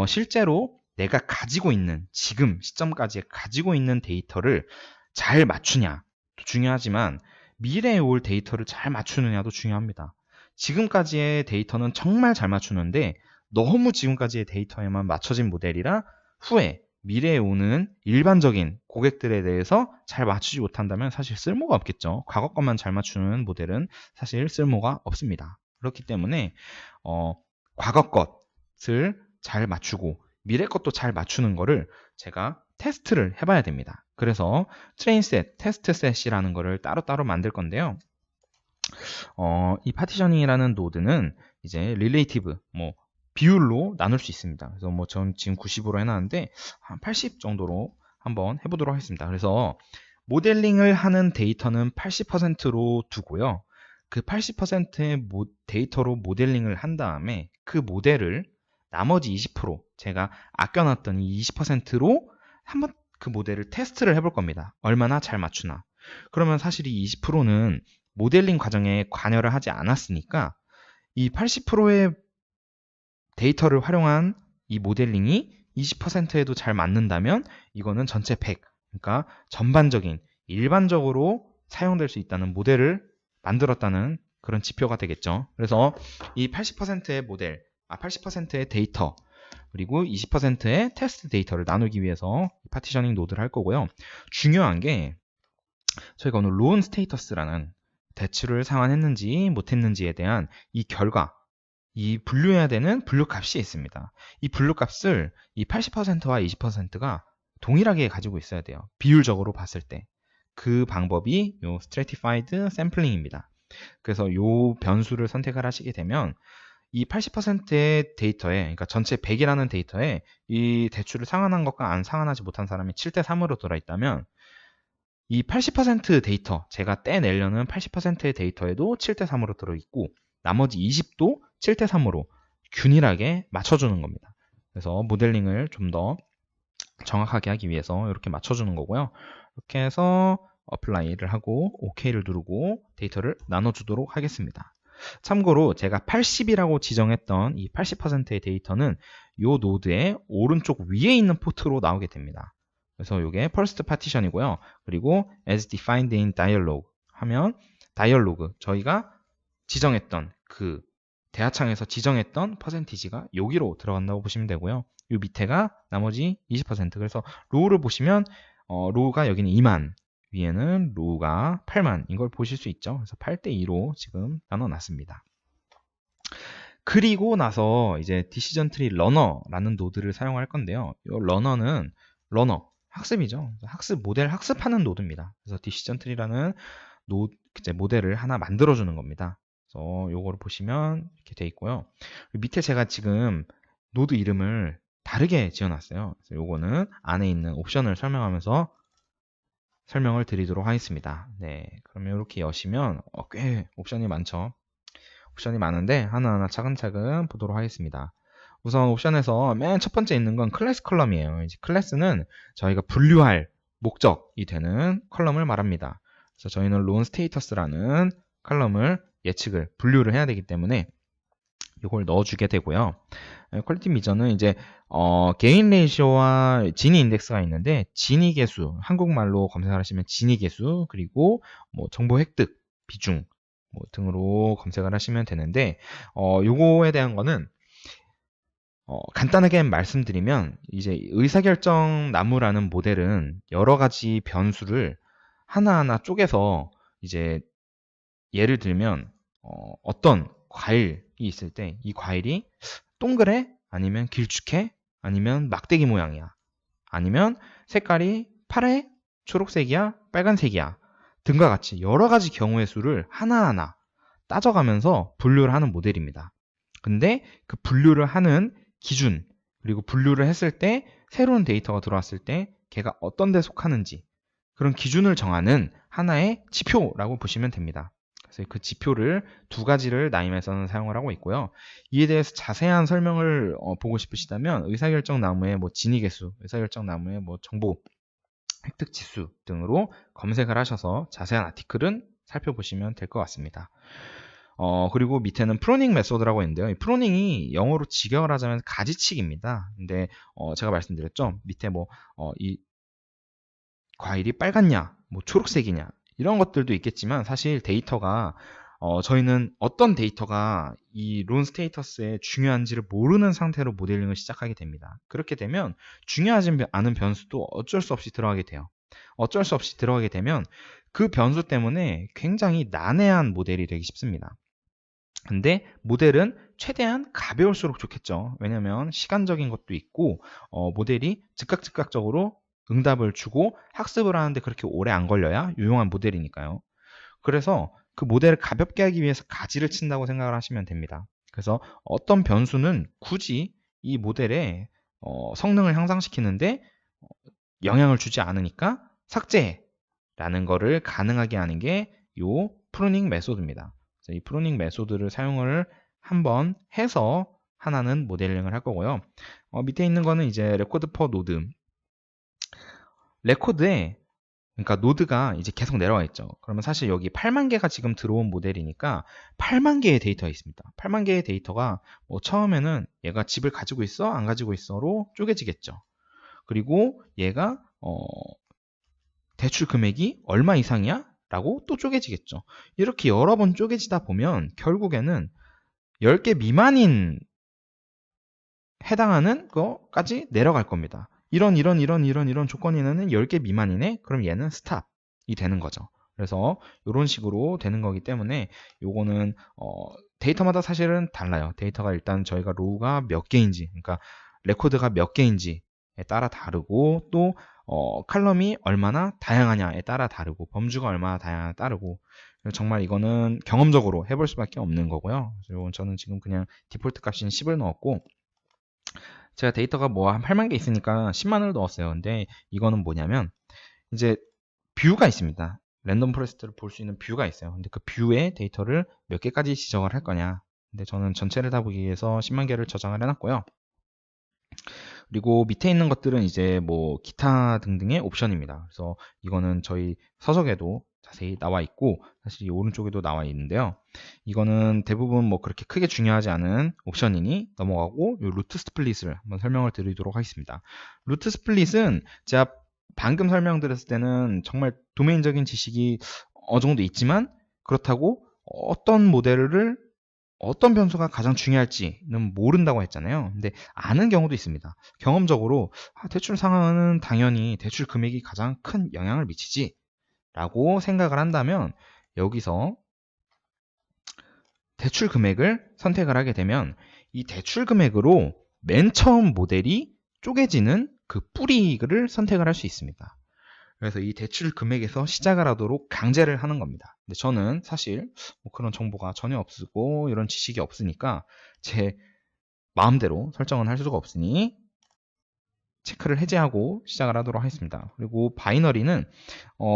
S1: 실제로 내가 가지고 있는 지금 시점까지 가지고 있는 데이터를 잘 맞추냐 중요하지만 미래에 올 데이터를 잘 맞추느냐도 중요합니다. 지금까지의 데이터는 정말 잘 맞추는데 너무 지금까지의 데이터에만 맞춰진 모델이라 후에 미래에 오는 일반적인 고객들에 대해서 잘 맞추지 못한다면 사실 쓸모가 없겠죠. 과거 것만 잘 맞추는 모델은 사실 쓸모가 없습니다. 그렇기 때문에 과거 것을 잘 맞추고 미래 것도 잘 맞추는 거를 제가 테스트를 해봐야 됩니다. 그래서 트레인셋, 테스트셋이라는 거를 따로따로 만들 건데요. 이 파티셔닝이라는 노드는 이제 릴레이티브, 비율로 나눌 수 있습니다. 그래서 전 지금 90으로 해놨는데 한 80 정도로 한번 해보도록 하겠습니다. 그래서 모델링을 하는 데이터는 80%로 두고요. 그 80%의 데이터로 모델링을 한 다음에 그 모델을 나머지 20% 제가 아껴놨던 이 20%로 한번 그 모델을 테스트를 해볼 겁니다. 얼마나 잘 맞추나. 그러면 사실 이 20%는 모델링 과정에 관여를 하지 않았으니까 이 80%의 데이터를 활용한 이 모델링이 20%에도 잘 맞는다면 이거는 전체 100, 그러니까 전반적인 일반적으로 사용될 수 있다는 모델을 만들었다는 그런 지표가 되겠죠. 그래서 이 80%의 모델, 80%의 데이터 그리고 20%의 테스트 데이터를 나누기 위해서 파티셔닝 노드를 할 거고요. 중요한 게 저희가 오늘 로운 스테이터스라는 대출을 상환했는지 못했는지에 대한 이 결과, 이 분류해야 되는 분류 값이 있습니다. 이 분류 값을 이 80%와 20%가 동일하게 가지고 있어야 돼요. 비율적으로 봤을 때. 그 방법이 요 stratified sampling입니다. 그래서 요 변수를 선택을 하시게 되면 이 80%의 데이터에, 그러니까 전체 100이라는 데이터에 이 대출을 상환한 것과 안 상환하지 못한 사람이 7대3으로 들어있다면 이 80% 데이터, 제가 떼내려는 80%의 데이터에도 7대3으로 들어있고 나머지 20도 7대3으로 균일하게 맞춰주는 겁니다. 그래서 모델링을 좀 더 정확하게 하기 위해서 이렇게 맞춰주는 거고요. 이렇게 해서 어플라이를 하고 OK를 누르고 데이터를 나눠주도록 하겠습니다. 참고로 제가 80이라고 지정했던 이 80%의 데이터는 이 노드의 오른쪽 위에 있는 포트로 나오게 됩니다. 그래서 이게 first partition이고요. 그리고 as defined in dialog 하면 다이얼로그 저희가 지정했던 그 대하창에서 지정했던 퍼센티지가 여기로 들어간다고 보시면 되고요. 이 밑에가 나머지 20%. 그래서 로우를 보시면 로우가 여기는 2만, 위에는 로우가 8만 이걸 보실 수 있죠. 그래서 8대2로 지금 나눠놨습니다. 그리고 나서 이제 디시전 트리 러너라는 노드를 사용할 건데요. 이 러너는 학습이죠. 학습 모델 학습하는 노드입니다. 그래서 디시전 트리라는 모델을 하나 만들어주는 겁니다. 그래서 요거를 보시면 이렇게 돼 있고요. 밑에 제가 지금 노드 이름을 다르게 지어놨어요. 그래서 요거는 안에 있는 옵션을 설명하면서 설명을 드리도록 하겠습니다. 네, 그러면 이렇게 여시면 꽤 옵션이 많죠. 옵션이 많은데 하나하나 차근차근 보도록 하겠습니다. 우선 옵션에서 맨 첫 번째 있는 건 클래스 컬럼이에요. 이제 클래스는 저희가 분류할 목적이 되는 컬럼을 말합니다. 그래서 저희는 론 스테이터스라는 컬럼을 예측을 분류를 해야 되기 때문에 이걸 넣어주게 되고요. 퀄리티 미저는 이제 게인 레이시오와 지니 인덱스가 있는데 지니 계수, 한국말로 검색을 하시면 지니 계수 그리고 정보 획득 비중 등으로 검색을 하시면 되는데 요거에 대한 거는 간단하게 말씀드리면 이제 의사결정 나무라는 모델은 여러 가지 변수를 하나하나 쪼개서 이제 예를 들면 어떤 과일이 있을 때 이 과일이 동그래? 아니면 길쭉해? 아니면 막대기 모양이야? 아니면 색깔이 파래? 초록색이야? 빨간색이야? 등과 같이 여러 가지 경우의 수를 하나하나 따져가면서 분류를 하는 모델입니다. 근데 그 분류를 하는 기준 그리고 분류를 했을 때 새로운 데이터가 들어왔을 때 걔가 어떤 데 속하는지 그런 기준을 정하는 하나의 지표라고 보시면 됩니다. 그래서 그 지표를 두 가지를 나임에서는 사용을 하고 있고요. 이에 대해서 자세한 설명을 보고 싶으시다면 의사결정 나무의 진위 계수, 의사결정 나무의 정보 획득 지수 등으로 검색을 하셔서 자세한 아티클은 살펴보시면 될 것 같습니다. 그리고 밑에는 프로닝 메소드라고 있는데요. 이 프로닝이 영어로 직역을 하자면 가지치기입니다. 근데 제가 말씀드렸죠. 밑에 이 과일이 빨갛냐, 초록색이냐 이런 것들도 있겠지만 사실 데이터가 저희는 어떤 데이터가 이 론 스테이터스에 중요한지를 모르는 상태로 모델링을 시작하게 됩니다. 그렇게 되면 중요하지 않은 변수도 어쩔 수 없이 들어가게 돼요. 어쩔 수 없이 들어가게 되면 그 변수 때문에 굉장히 난해한 모델이 되기 쉽습니다. 근데 모델은 최대한 가벼울수록 좋겠죠. 왜냐면 시간적인 것도 있고 모델이 즉각적으로 응답을 주고 학습을 하는데 그렇게 오래 안 걸려야 유용한 모델이니까요. 그래서 그 모델을 가볍게 하기 위해서 가지를 친다고 생각을 하시면 됩니다. 그래서 어떤 변수는 굳이 이 모델의 성능을 향상시키는데 영향을 주지 않으니까 삭제라는 거를 가능하게 하는 게 이 프루닝 메소드입니다. 이 프루닝 메소드를 사용을 한번 해서 하나는 모델링을 할 거고요. 밑에 있는 거는 이제 레코드 퍼 노드. 레코드에 그러니까 노드가 이제 계속 내려와 있죠. 그러면 사실 여기 8만 개가 지금 들어온 모델이니까 8만 개의 데이터가 있습니다. 8만 개의 데이터가 처음에는 얘가 집을 가지고 있어? 안 가지고 있어?로 쪼개지겠죠. 그리고 얘가 대출 금액이 얼마 이상이야? 라고 또 쪼개지겠죠. 이렇게 여러 번 쪼개지다 보면 결국에는 10개 미만인 해당하는 거까지 내려갈 겁니다. 이런 조건이 있는 10개 미만이네? 그럼 얘는 스탑이 되는 거죠. 그래서 이런 식으로 되는 거기 때문에 요거는 데이터마다 사실은 달라요. 데이터가 일단 저희가 로우가 몇 개인지, 그러니까 레코드가 몇 개인지에 따라 다르고 또 칼럼이 얼마나 다양하냐에 따라 다르고 범주가 얼마나 다양하냐에 따르고 정말 이거는 경험적으로 해볼 수밖에 없는 거고요. 그래서 저는 지금 그냥 디폴트 값인 10을 넣었고 제가 데이터가 한 8만 개 있으니까 10만을 넣었어요. 근데 이거는 뭐냐면 이제 뷰가 있습니다. 랜덤 포레스트를 볼 수 있는 뷰가 있어요. 근데 그 뷰에 데이터를 몇 개까지 지정을 할 거냐. 근데 저는 전체를 다 보기 위해서 10만 개를 저장을 해놨고요. 그리고 밑에 있는 것들은 이제 기타 등등의 옵션입니다. 그래서 이거는 저희 서적에도 자세히 나와 있고 사실 이 오른쪽에도 나와 있는데요. 이거는 대부분 그렇게 크게 중요하지 않은 옵션이니 넘어가고 이 루트 스플릿을 한번 설명을 드리도록 하겠습니다. 루트 스플릿은 제가 방금 설명드렸을 때는 정말 도메인적인 지식이 어느 정도 있지만 그렇다고 어떤 변수가 가장 중요할지는 모른다고 했잖아요. 근데 아는 경우도 있습니다. 경험적으로 대출 상황은 당연히 대출 금액이 가장 큰 영향을 미치지 라고 생각을 한다면 여기서 대출 금액을 선택을 하게 되면 이 대출 금액으로 맨 처음 모델이 쪼개지는 그 뿌리를 선택을 할 수 있습니다. 그래서 이 대출 금액에서 시작을 하도록 강제를 하는 겁니다. 근데 저는 사실 그런 정보가 전혀 없고 이런 지식이 없으니까 제 마음대로 설정은 할 수가 없으니 체크를 해제하고 시작을 하도록 하겠습니다. 그리고 바이너리는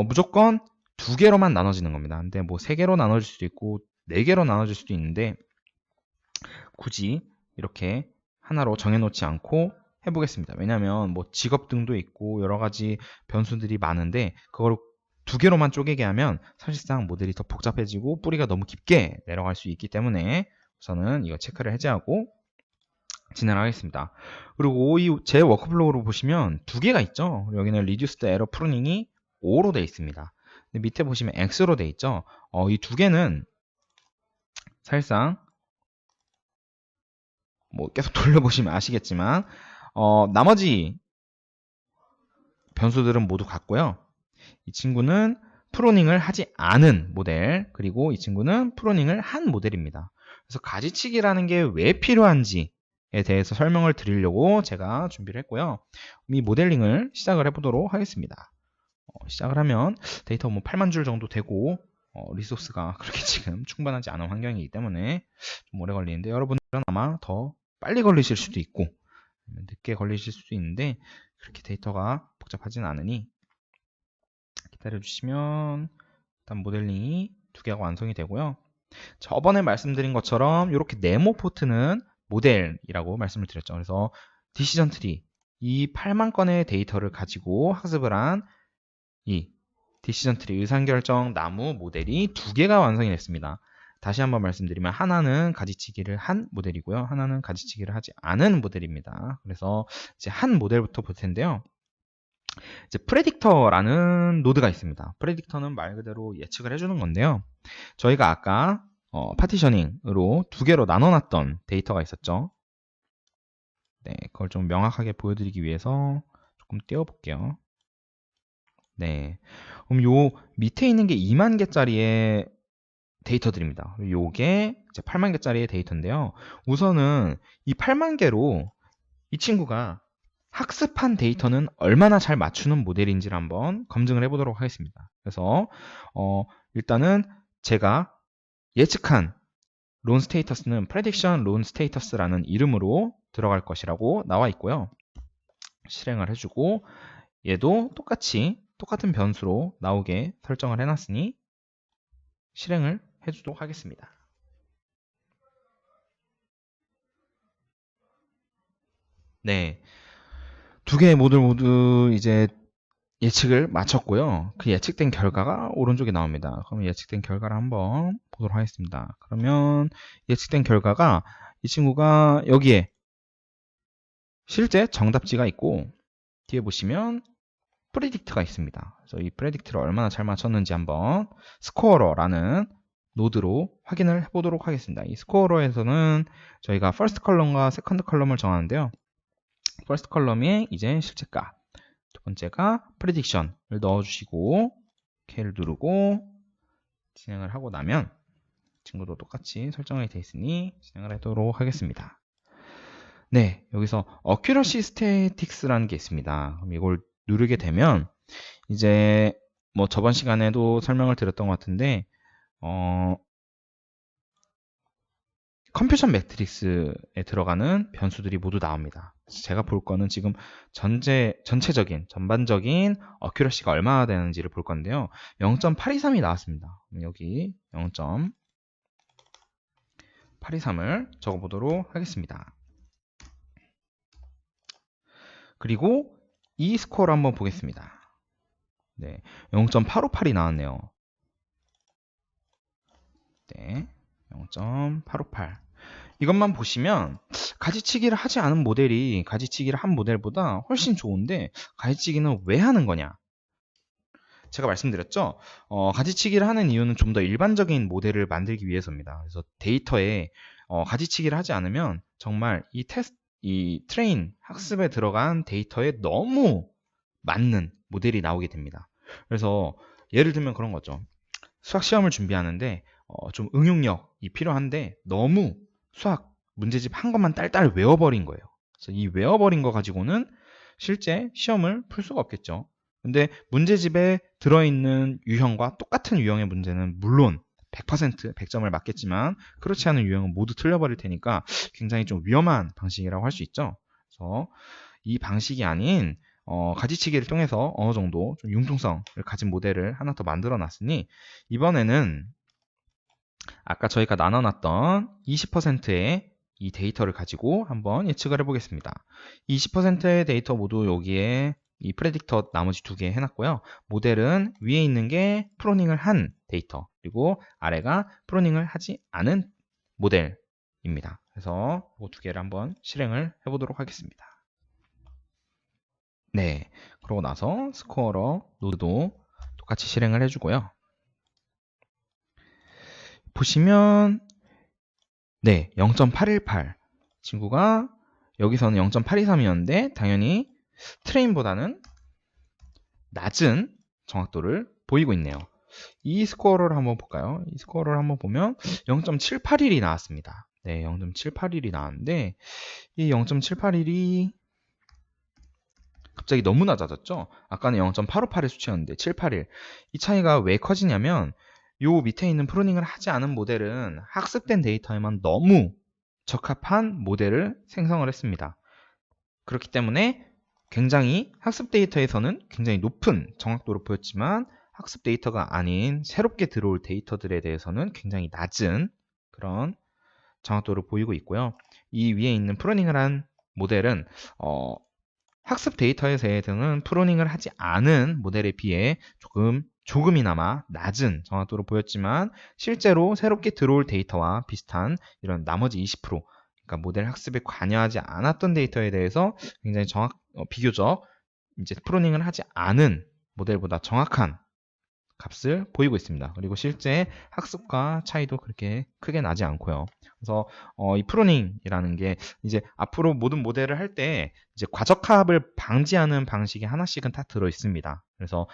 S1: 무조건 2개로만 나눠지는 겁니다. 근데 3개로 나눠질 수도 있고 4개로 나눠질 수도 있는데 굳이 이렇게 하나로 정해놓지 않고 해보겠습니다. 왜냐하면 직업 등도 있고 여러 가지 변수들이 많은데 그걸 2개로만 쪼개게 하면 사실상 모델이 더 복잡해지고 뿌리가 너무 깊게 내려갈 수 있기 때문에 우선은 이거 체크를 해제하고 진행하겠습니다. 그리고 제 워크플로우로 보시면 2개가 있죠. 여기는 Reduced Error Pruning이 5로 되어 있습니다. 근데 밑에 보시면 X로 되어 있죠. 이 2개는 사실상 계속 돌려보시면 아시겠지만 나머지 변수들은 모두 같고요. 이 친구는 프로닝을 하지 않은 모델, 그리고 이 친구는 프로닝을 한 모델입니다. 그래서 가지치기라는 게 왜 필요한지에 대해서 설명을 드리려고 제가 준비를 했고요. 이 모델링을 시작을 해보도록 하겠습니다. 시작을 하면 데이터 8만 줄 정도 되고 리소스가 그렇게 지금 충분하지 않은 환경이기 때문에 좀 오래 걸리는데 여러분들은 아마 더 빨리 걸리실 수도 있고 늦게 걸리실 수도 있는데 그렇게 데이터가 복잡하진 않으니 기다려 주시면 일단 모델링이 2개가 완성이 되고요. 저번에 말씀드린 것처럼 이렇게 네모 포트는 모델이라고 말씀을 드렸죠. 그래서 디시전 트리 이 8만 건의 데이터를 가지고 학습을 한 이 디시전 트리 의사결정 나무 모델이 두 개가 완성이 됐습니다. 다시 한번 말씀드리면 하나는 가지치기를 한 모델이고요. 하나는 가지치기를 하지 않은 모델입니다. 그래서 이제 한 모델부터 볼 텐데요. 이제 프레딕터라는 노드가 있습니다. 프레딕터는 말 그대로 예측을 해주는 건데요. 저희가 아까 파티셔닝으로 두 개로 나눠놨던 데이터가 있었죠. 네, 그걸 좀 명확하게 보여드리기 위해서 조금 띄워볼게요. 네, 그럼 요 밑에 있는 게 2만 개짜리의 데이터들입니다. 요게 이제 8만 개짜리의 데이터인데요. 우선은 이 8만 개로 이 친구가 학습한 데이터는 얼마나 잘 맞추는 모델인지를 한번 검증을 해보도록 하겠습니다. 그래서 일단은 제가 예측한 론 스테이터스는 prediction 론 스테이터스라는 이름으로 들어갈 것이라고 나와 있고요. 실행을 해주고 얘도 똑같은 변수로 나오게 설정을 해놨으니 실행을 해주도록 하겠습니다. 네, 두 개의 모듈 모두 이제 예측을 마쳤고요. 그 예측된 결과가 오른쪽에 나옵니다. 그럼 예측된 결과를 한번 보도록 하겠습니다. 그러면 예측된 결과가 이 친구가 여기에 실제 정답지가 있고 뒤에 보시면 프레딕트가 있습니다. 그래서 이 프레딕트를 얼마나 잘 맞췄는지 한번 스코어러라는 노드로 확인을 해보도록 하겠습니다. 이 스코어러에서는 저희가 퍼스트 컬럼과 세컨드 컬럼을 정하는데요. 퍼스트 컬럼에 이제 실제 값, 두 번째가 prediction을 넣어주시고 K를 누르고 진행을 하고 나면 친구도 똑같이 설정이 되어 있으니 진행을 하도록 하겠습니다. 네, 여기서 accuracy statistics라는 게 있습니다. 그럼 이걸 누르게 되면 이제 뭐 저번 시간에도 설명을 드렸던 것 같은데 컴퓨전 매트릭스에 들어가는 변수들이 모두 나옵니다. 제가 볼 거는 지금 전반적인 어큐러시가 얼마나 되는지를 볼 건데요. 0.823이 나왔습니다. 여기 0.823을 적어보도록 하겠습니다. 그리고 이 스코어를 한번 보겠습니다. 네, 0.858이 나왔네요. 네, 0.858. 이것만 보시면 가지치기를 하지 않은 모델이 가지치기를 한 모델보다 훨씬 좋은데 가지치기는 왜 하는 거냐? 제가 말씀드렸죠. 가지치기를 하는 이유는 좀 더 일반적인 모델을 만들기 위해서입니다. 그래서 데이터에 가지치기를 하지 않으면 정말 이 트레인 학습에 들어간 데이터에 너무 맞는 모델이 나오게 됩니다. 그래서 예를 들면 그런 거죠. 수학 시험을 준비하는데 좀 응용력이 필요한데 너무 수학 문제집 한 것만 딸딸 외워버린 거예요. 그래서 이 외워버린 거 가지고는 실제 시험을 풀 수가 없겠죠. 근데 문제집에 들어있는 유형과 똑같은 유형의 문제는 물론 100% 100점을 맞겠지만 그렇지 않은 유형은 모두 틀려버릴 테니까 굉장히 좀 위험한 방식이라고 할 수 있죠. 그래서 이 방식이 아닌 가지치기를 통해서 어느 정도 좀 융통성을 가진 모델을 하나 더 만들어 놨으니 이번에는 아까 저희가 나눠놨던 20%의 이 데이터를 가지고 한번 예측을 해보겠습니다. 20%의 데이터 모두 여기에 이 프레딕터 나머지 두 개 해놨고요. 모델은 위에 있는 게 프로닝을 한 데이터, 그리고 아래가 프로닝을 하지 않은 모델입니다. 그래서 이 두 개를 한번 실행을 해보도록 하겠습니다. 네, 그러고 나서 스코어러 노드도 똑같이 실행을 해주고요. 보시면 네, 0.818 친구가 여기서는 0.823이었는데 당연히 트레인보다는 낮은 정확도를 보이고 있네요. 이 스코어를 한번 볼까요? 이 스코어를 한번 보면 0.781이 나왔습니다. 네, 0.781이 나왔는데 이 0.781이 갑자기 너무 낮아졌죠? 아까는 0.858의 수치였는데 781. 이 차이가 왜 커지냐면 요 밑에 있는 프로닝을 하지 않은 모델은 학습된 데이터에만 너무 적합한 모델을 생성을 했습니다. 그렇기 때문에 굉장히 학습 데이터에서는 굉장히 높은 정확도를 보였지만 학습 데이터가 아닌 새롭게 들어올 데이터들에 대해서는 굉장히 낮은 그런 정확도를 보이고 있고요. 이 위에 있는 프로닝을 한 모델은 학습 데이터에 대해서는 프로닝을 하지 않은 모델에 비해 조금 조금이나마 낮은 정확도로 보였지만 실제로 새롭게 들어올 데이터와 비슷한 이런 나머지 20%, 그러니까 모델 학습에 관여하지 않았던 데이터에 대해서 굉장히 비교적 이제 프로닝을 하지 않은 모델보다 정확한 값을 보이고 있습니다. 그리고 실제 학습과 차이도 그렇게 크게 나지 않고요. 그래서 이 프로닝이라는 게 이제 앞으로 모든 모델을 할 때 이제 과적합을 방지하는 방식이 하나씩은 다 들어 있습니다. 그래서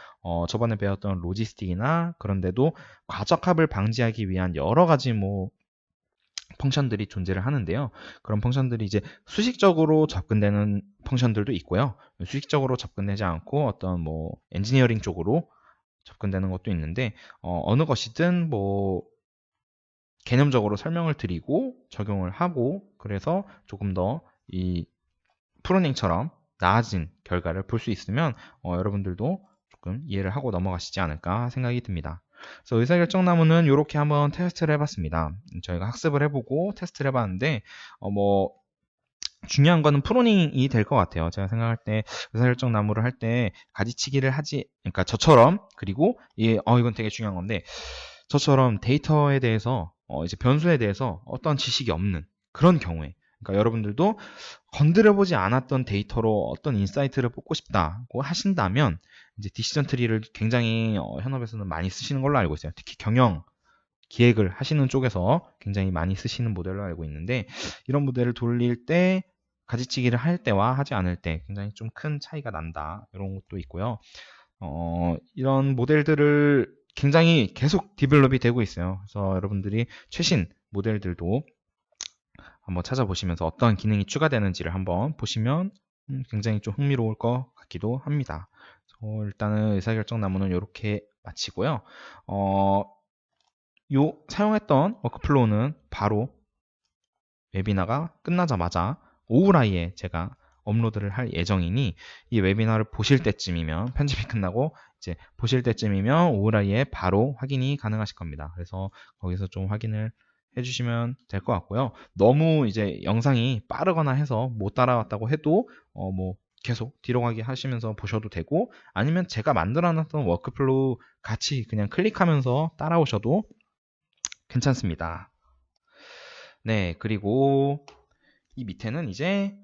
S1: 저번에 배웠던 로지스틱이나 그런데도 과적합을 방지하기 위한 여러 가지 뭐 펑션들이 존재를 하는데요. 그런 펑션들이 이제 수식적으로 접근되는 펑션들도 있고요. 수식적으로 접근되지 않고 어떤 뭐 엔지니어링 쪽으로 접근되는 것도 있는데 어느 것이든 뭐 개념적으로 설명을 드리고 적용을 하고 그래서 조금 더 이 프로닝처럼 나아진 결과를 볼 수 있으면 여러분들도 조금 이해를 하고 넘어가시지 않을까 생각이 듭니다. 그래서 의사결정나무는 이렇게 한번 테스트를 해봤습니다. 저희가 학습을 해보고 테스트를 해봤는데 뭐 중요한 거는 프로닝이 될 것 같아요. 제가 생각할 때 의사결정나무를 할 때 가지치기를 하지, 그러니까 저처럼 그리고 이건 되게 중요한 건데 저처럼 데이터에 대해서 이제 변수에 대해서 어떤 지식이 없는 그런 경우에, 그러니까 여러분들도 건드려보지 않았던 데이터로 어떤 인사이트를 뽑고 싶다고 하신다면 이제 디시전 트리를 굉장히 현업에서는 많이 쓰시는 걸로 알고 있어요. 특히 경영 기획을 하시는 쪽에서 굉장히 많이 쓰시는 모델로 알고 있는데 이런 모델을 돌릴 때 가지치기를 할 때와 하지 않을 때 굉장히 좀 큰 차이가 난다, 이런 것도 있고요. 이런 모델들을 굉장히 계속 디벨롭이 되고 있어요. 그래서 여러분들이 최신 모델들도 한번 찾아보시면서 어떤 기능이 추가되는지를 한번 보시면 굉장히 좀 흥미로울 것 같기도 합니다. 일단은 의사결정나무는 이렇게 마치고요. 사용했던 워크플로우는 바로 웨비나가 끝나자마자 오후라이에 제가 업로드를 할 예정이니 이 웨비나를 보실 때쯤이면, 편집이 끝나고 이제 보실 때쯤이면 오후라이에 바로 확인이 가능하실 겁니다. 그래서 거기서 좀 확인을 해주시면 될 것 같고요. 너무 이제 영상이 빠르거나 해서 못 따라왔다고 해도 뭐 계속 뒤로 가기 하시면서 보셔도 되고, 아니면 제가 만들어놨던 워크플로우 같이 그냥 클릭하면서 따라오셔도 괜찮습니다. 네, 그리고 이 밑에는 이제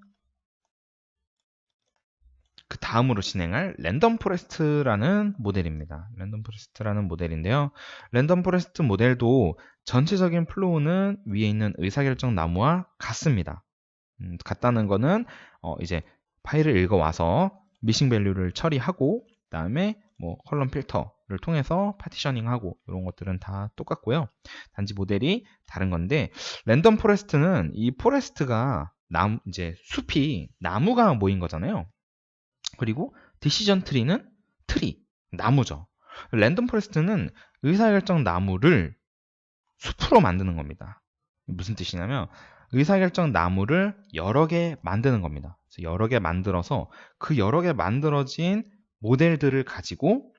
S1: 그 다음으로 진행할 랜덤 포레스트라는 모델입니다. 랜덤 포레스트라는 모델인데요. 랜덤 포레스트 모델도 전체적인 플로우는 위에 있는 의사결정 나무와 같습니다. 같다는 거는 이제 파일을 읽어와서 미싱 밸류를 처리하고 그다음에 뭐 컬럼 필터를 통해서 파티셔닝하고 이런 것들은 다 똑같고요. 단지 모델이 다른 건데 랜덤 포레스트는 이 포레스트가 이제 숲이 나무가 모인 거잖아요. 그리고 디시전 트리는 나무죠. 랜덤 포레스트는 의사결정 나무를 숲으로 만드는 겁니다. 무슨 뜻이냐면 의사결정 나무를 여러 개 만드는 겁니다. 그래서 여러 개 만들어서 그 여러 개 만들어진 모델들을 가지고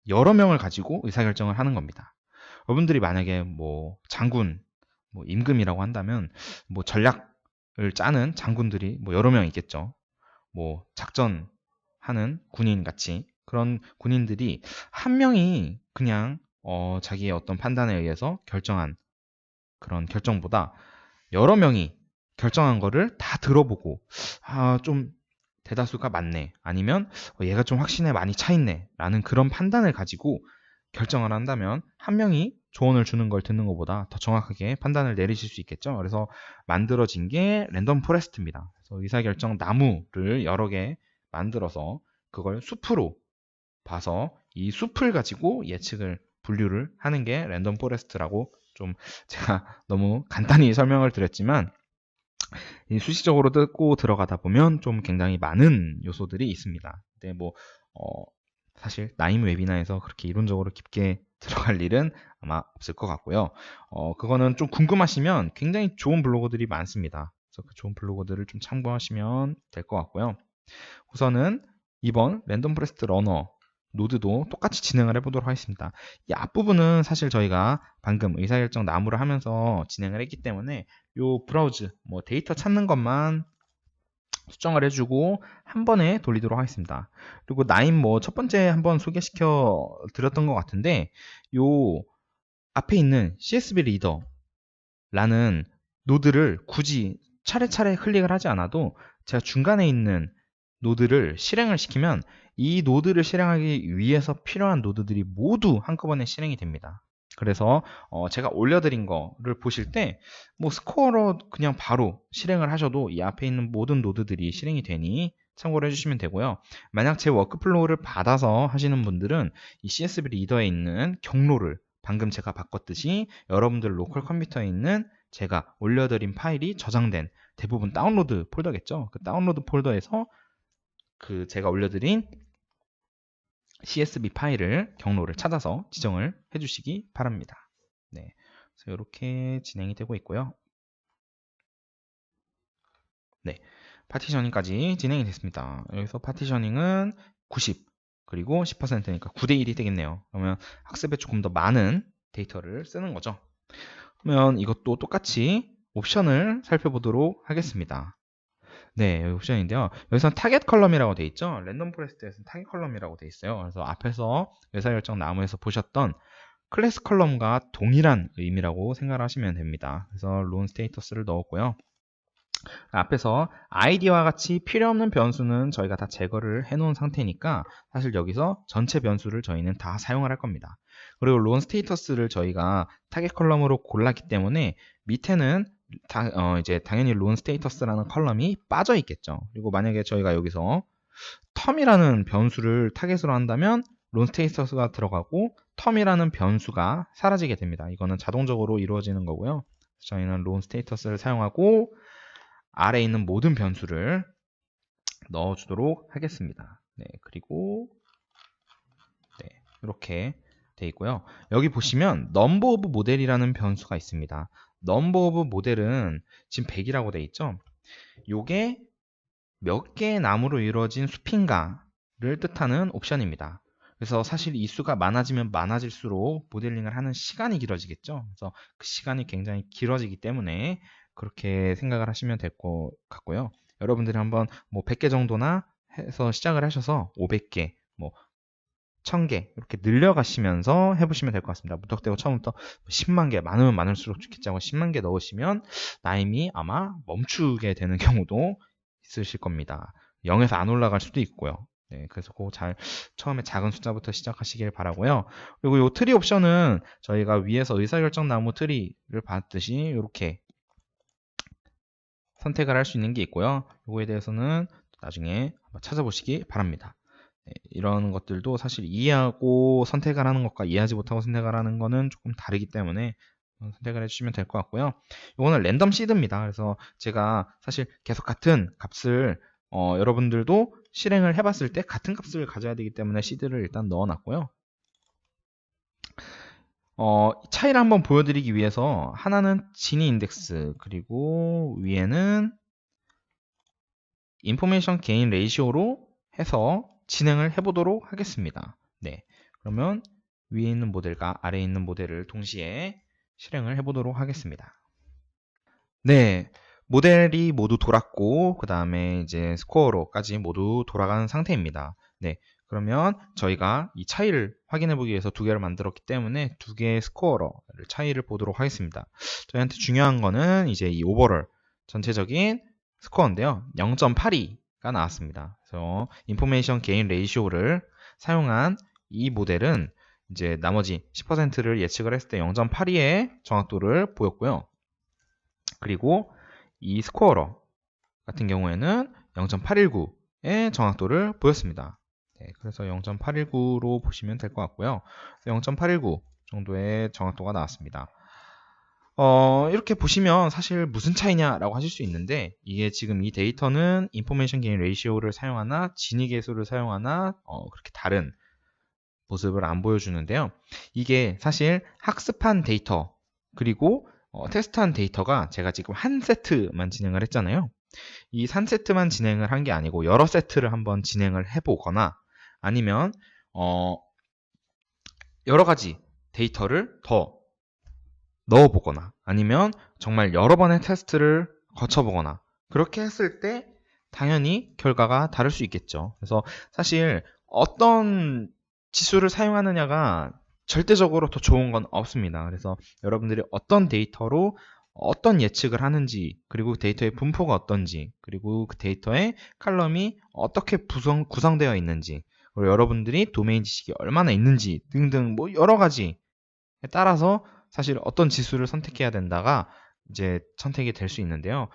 S1: 여러 명을 가지고 의사결정을 하는 겁니다. 여러분들이 만약에 뭐 장군, 뭐 임금이라고 한다면 뭐 전략을 짜는 장군들이 뭐 여러 명 있겠죠. 뭐 작전하는 군인 같이 그런 군인들이 한 명이 그냥 자기의 어떤 판단에 의해서 결정한 그런 결정보다 여러 명이 결정한 거를 다 들어보고 좀 대다수가 맞네, 아니면 얘가 좀 확신에 많이 차있네 라는 그런 판단을 가지고 결정을 한다면 한 명이 조언을 주는 걸 듣는 것보다 더 정확하게 판단을 내리실 수 있겠죠. 그래서 만들어진 게 랜덤 포레스트입니다. 그래서 의사결정 나무를 여러 개 만들어서 그걸 숲으로 봐서 이 숲을 가지고 예측을 분류를 하는 게 랜덤 포레스트라고, 좀 제가 너무 간단히 설명을 드렸지만 이 수식적으로 뜯고 들어가다 보면 좀 굉장히 많은 요소들이 있습니다. 근데 뭐 사실 나임 웨비나에서 그렇게 이론적으로 깊게 들어갈 일은 아마 없을 것 같고요. 그거는 좀 궁금하시면 굉장히 좋은 블로거들이 많습니다. 그래서 그 좋은 블로거들을 좀 참고하시면 될 것 같고요. 우선은 이번 랜덤 포레스트 러너 노드도 똑같이 진행을 해보도록 하겠습니다. 이 앞부분은 사실 저희가 방금 의사결정 나무를 하면서 진행을 했기 때문에 요 브라우즈, 뭐 데이터 찾는 것만 수정을 해주고 한 번에 돌리도록 하겠습니다. 그리고 나임 첫 번째 한번 소개시켜 드렸던 것 같은데 요 앞에 있는 CSV 리더라는 노드를 굳이 차례차례 클릭을 하지 않아도 제가 중간에 있는 노드를 실행을 시키면 이 노드를 실행하기 위해서 필요한 노드들이 모두 한꺼번에 실행이 됩니다. 그래서 제가 올려드린 거를 보실 때 스코어로 그냥 바로 실행을 하셔도 이 앞에 있는 모든 노드들이 실행이 되니 참고를 해주시면 되고요. 만약 제 워크플로우를 받아서 하시는 분들은 이 CSV 리더에 있는 경로를 방금 제가 바꿨듯이 여러분들 로컬 컴퓨터에 있는 제가 올려드린 파일이 저장된 대부분 다운로드 폴더겠죠. 그 다운로드 폴더에서 그 제가 올려드린 CSV 파일을 경로를 찾아서 지정을 해주시기 바랍니다. 네, 그래서 이렇게 진행이 되고 있고요. 네, 파티셔닝까지 진행이 됐습니다. 여기서 파티셔닝은 90 그리고 10%니까 9대1이 되겠네요. 그러면 학습에 조금 더 많은 데이터를 쓰는 거죠. 그러면 이것도 똑같이 옵션을 살펴보도록 하겠습니다. 네, 여기 옵션인데요. 여기서 타겟 컬럼이라고 돼 있죠. 랜덤 포레스트에서는 타겟 컬럼이라고 돼 있어요. 그래서 앞에서 의사결정 나무에서 보셨던 클래스 컬럼과 동일한 의미라고 생각하시면 됩니다. 그래서 론 스테이터스를 넣었고요. 앞에서 아이디와 같이 필요 없는 변수는 저희가 다 제거를 해 놓은 상태니까 사실 여기서 전체 변수를 저희는 다 사용을 할 겁니다. 그리고 론 스테이터스를 저희가 타겟 컬럼으로 골랐기 때문에 밑에는 이제 당연히 론 스테이터스라는 컬럼이 빠져 있겠죠. 그리고 만약에 저희가 여기서 텀이라는 변수를 타겟으로 한다면 론 스테이터스가 들어가고 텀이라는 변수가 사라지게 됩니다. 이거는 자동적으로 이루어지는 거고요. 저희는 론 스테이터스를 사용하고 아래에 있는 모든 변수를 넣어주도록 하겠습니다. 네, 그리고 네, 이렇게 돼 있고요. 여기 보시면 number of model이라는 변수가 있습니다. number of model은 지금 100이라고 돼 있죠. 요게 몇 개의 나무로 이루어진 숲인가를 뜻하는 옵션입니다. 그래서 사실 이 수가 많아지면 많아질수록 모델링을 하는 시간이 길어지겠죠. 그래서 그 시간이 굉장히 길어지기 때문에 그렇게 생각을 하시면 될 것 같고요. 여러분들이 한번 100개 정도나 해서 시작을 하셔서 500개, 1000개 이렇게 늘려가시면서 해보시면 될 것 같습니다. 무턱대고 처음부터 10만 개, 많으면 많을수록 좋겠죠. 10만 개 넣으시면 나임이 아마 멈추게 되는 경우도 있으실 겁니다. 0에서 안 올라갈 수도 있고요. 네, 그래서 그거 잘 처음에 작은 숫자부터 시작하시길 바라고요. 그리고 이 트리 옵션은 저희가 위에서 의사결정 나무 트리를 봤듯이 이렇게 선택을 할 수 있는 게 있고요. 이거에 대해서는 나중에 한번 찾아보시기 바랍니다. 네, 이런 것들도 사실 이해하고 선택을 하는 것과 이해하지 못하고 선택을 하는 거는 조금 다르기 때문에 선택을 해주시면 될 것 같고요. 이거는 랜덤 시드입니다. 그래서 제가 사실 계속 같은 값을 여러분들도 실행을 해봤을 때 같은 값을 가져야 되기 때문에 시드를 일단 넣어놨고요. 차이를 한번 보여드리기 위해서 하나는 지니 인덱스 그리고 위에는 인포메이션 게인 레이시오로 해서 진행을 해보도록 하겠습니다. 네, 그러면 위에 있는 모델과 아래에 있는 모델을 동시에 실행을 해보도록 하겠습니다. 네, 모델이 모두 돌았고 그 다음에 이제 스코어로까지 모두 돌아간 상태입니다. 네, 그러면 저희가 이 차이를 확인해 보기 위해서 두 개를 만들었기 때문에 두 개의 스코어로 차이를 보도록 하겠습니다. 저희한테 중요한 거는 이제 이 오버롤 전체적인 스코어인데요. 0.82가 나왔습니다. 그래서 인포메이션 게인 레이시오를 사용한 이 모델은 이제 나머지 10%를 예측을 했을 때 0.82의 정확도를 보였고요. 그리고 이 스코어러 같은 경우에는 0.819의 정확도를 보였습니다. 네, 그래서 0.819로 보시면 될 것 같고요. 0.819 정도의 정확도가 나왔습니다. 이렇게 보시면 사실 무슨 차이냐라고 하실 수 있는데 이게 지금 이 데이터는 인포메이션 게인 레이시오를 사용하나 지니 계수를 사용하나 그렇게 다른 모습을 안 보여주는데요. 이게 사실 학습한 데이터 그리고 테스트한 데이터가 제가 지금 한 세트만 진행을 했잖아요. 이 한 세트만 진행을 한 게 아니고 여러 세트를 한번 진행을 해보거나 아니면 여러 가지 데이터를 더 넣어보거나 아니면 정말 여러 번의 테스트를 거쳐보거나 그렇게 했을 때 당연히 결과가 다를 수 있겠죠. 그래서 사실 어떤 지수를 사용하느냐가 절대적으로 더 좋은 건 없습니다. 그래서 여러분들이 어떤 데이터로 어떤 예측을 하는지, 그리고 데이터의 분포가 어떤지, 그리고 그 데이터의 칼럼이 어떻게 구성되어 있는지, 그리고 여러분들이 도메인 지식이 얼마나 있는지 등등 뭐 여러 가지에 따라서 사실 어떤 지수를 선택해야 된다가 이제 선택이 될 수 있는데요.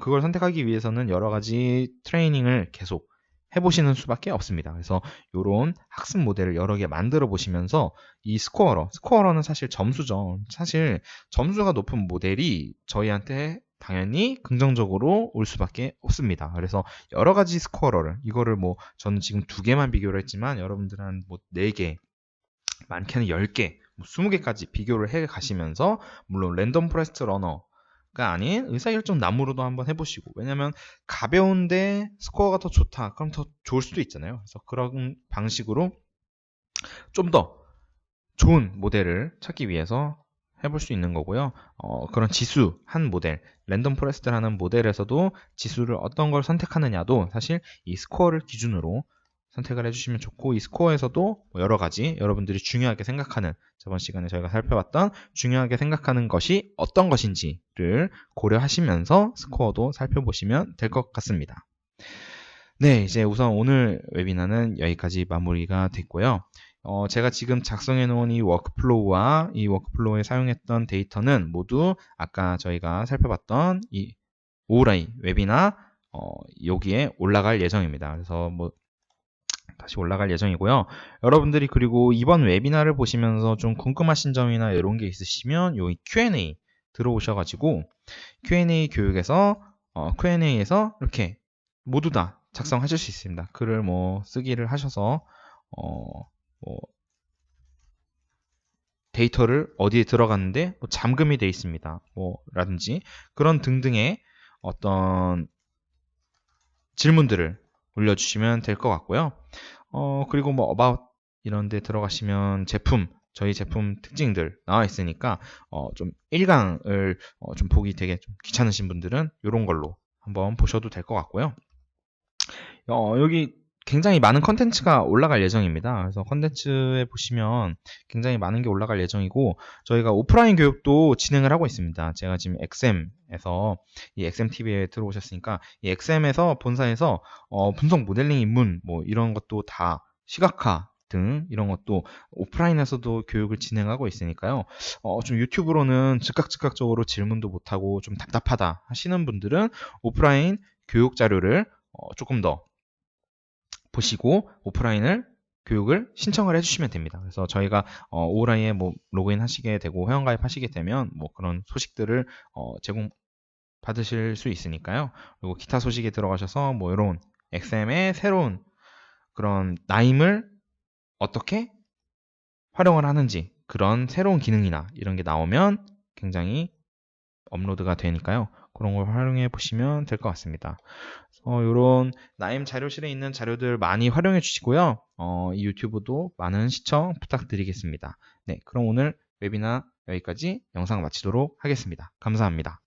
S1: 그걸 선택하기 위해서는 여러 가지 트레이닝을 계속 해보시는 수밖에 없습니다. 그래서 이런 학습 모델을 여러 개 만들어 보시면서 이 스코어러는 사실 점수죠. 사실 점수가 높은 모델이 저희한테 당연히 긍정적으로 올 수밖에 없습니다. 그래서 여러 가지 스코어러를, 이거를 뭐 저는 지금 2개만 비교를 했지만 여러분들은 뭐 4개, 많게는 10개, 20개까지 비교를 해 가시면서, 물론 랜덤 포레스트 러너가 아닌 의사결정 나무로도 한번 해보시고, 왜냐면 가벼운데 스코어가 더 좋다, 그럼 더 좋을 수도 있잖아요. 그래서 그런 방식으로 좀 더 좋은 모델을 찾기 위해서 해볼 수 있는 거고요. 그런 지수 한 모델, 랜덤 포레스트라는 모델에서도 지수를 어떤 걸 선택하느냐도 사실 이 스코어를 기준으로 선택을 해주시면 좋고, 이 스코어에서도 여러 가지 여러분들이 중요하게 생각하는, 저번 시간에 저희가 살펴봤던 중요하게 생각하는 것이 어떤 것인지를 고려하시면서 스코어도 살펴보시면 될 것 같습니다. 네, 이제 우선 오늘 웨비나는 여기까지 마무리가 됐고요. 제가 지금 작성해 놓은 이 워크플로우와 이 워크플로우에 사용했던 데이터는 모두 아까 저희가 살펴봤던 이 오라이 웨비나 여기에 올라갈 예정입니다. 그래서 뭐 다시 올라갈 예정이고요. 여러분들이 그리고 이번 웨비나를 보시면서 좀 궁금하신 점이나 이런 게 있으시면 여기 Q&A 들어오셔가지고 Q&A 교육에서 Q&A에서 이렇게 모두 다 작성하실 수 있습니다. 글을 뭐 쓰기를 하셔서 뭐 데이터를 어디에 들어갔는데 뭐 잠금이 돼 있습니다. 뭐 라든지 그런 등등의 어떤 질문들을 올려주시면 될 것 같고요. 그리고 뭐 about 이런 데 들어가시면 저희 제품 특징들 나와 있으니까 좀 1강을 좀 보기 되게 좀 귀찮으신 분들은 이런 걸로 한번 보셔도 될 것 같고요. 여기 굉장히 많은 컨텐츠가 올라갈 예정입니다. 그래서 컨텐츠에 보시면 굉장히 많은 게 올라갈 예정이고, 저희가 오프라인 교육도 진행을 하고 있습니다. 제가 지금 엑셈에서, 이 엑셈TV에 들어오셨으니까 이 엑셈에서 본사에서 분석 모델링 입문 뭐 이런 것도 다 시각화 등 이런 것도 오프라인에서도 교육을 진행하고 있으니까요. 좀 유튜브로는 즉각적으로 질문도 못하고 좀 답답하다 하시는 분들은 오프라인 교육 자료를 조금 더 보시고 오프라인을 교육을 신청을 해주시면 됩니다. 그래서 저희가 오라이에 뭐 로그인 하시게 되고 회원가입 하시게 되면 뭐 그런 소식들을 제공 받으실 수 있으니까요. 그리고 기타 소식에 들어가셔서 뭐 이런 XM의 새로운 그런 나임을 어떻게 활용을 하는지, 그런 새로운 기능이나 이런 게 나오면 굉장히 업로드가 되니까요. 그런 걸 활용해 보시면 될 것 같습니다. 이런 나임 자료실에 있는 자료들 많이 활용해 주시고요. 이 유튜브도 많은 시청 부탁드리겠습니다. 네, 그럼 오늘 웨비나 여기까지 영상 마치도록 하겠습니다. 감사합니다.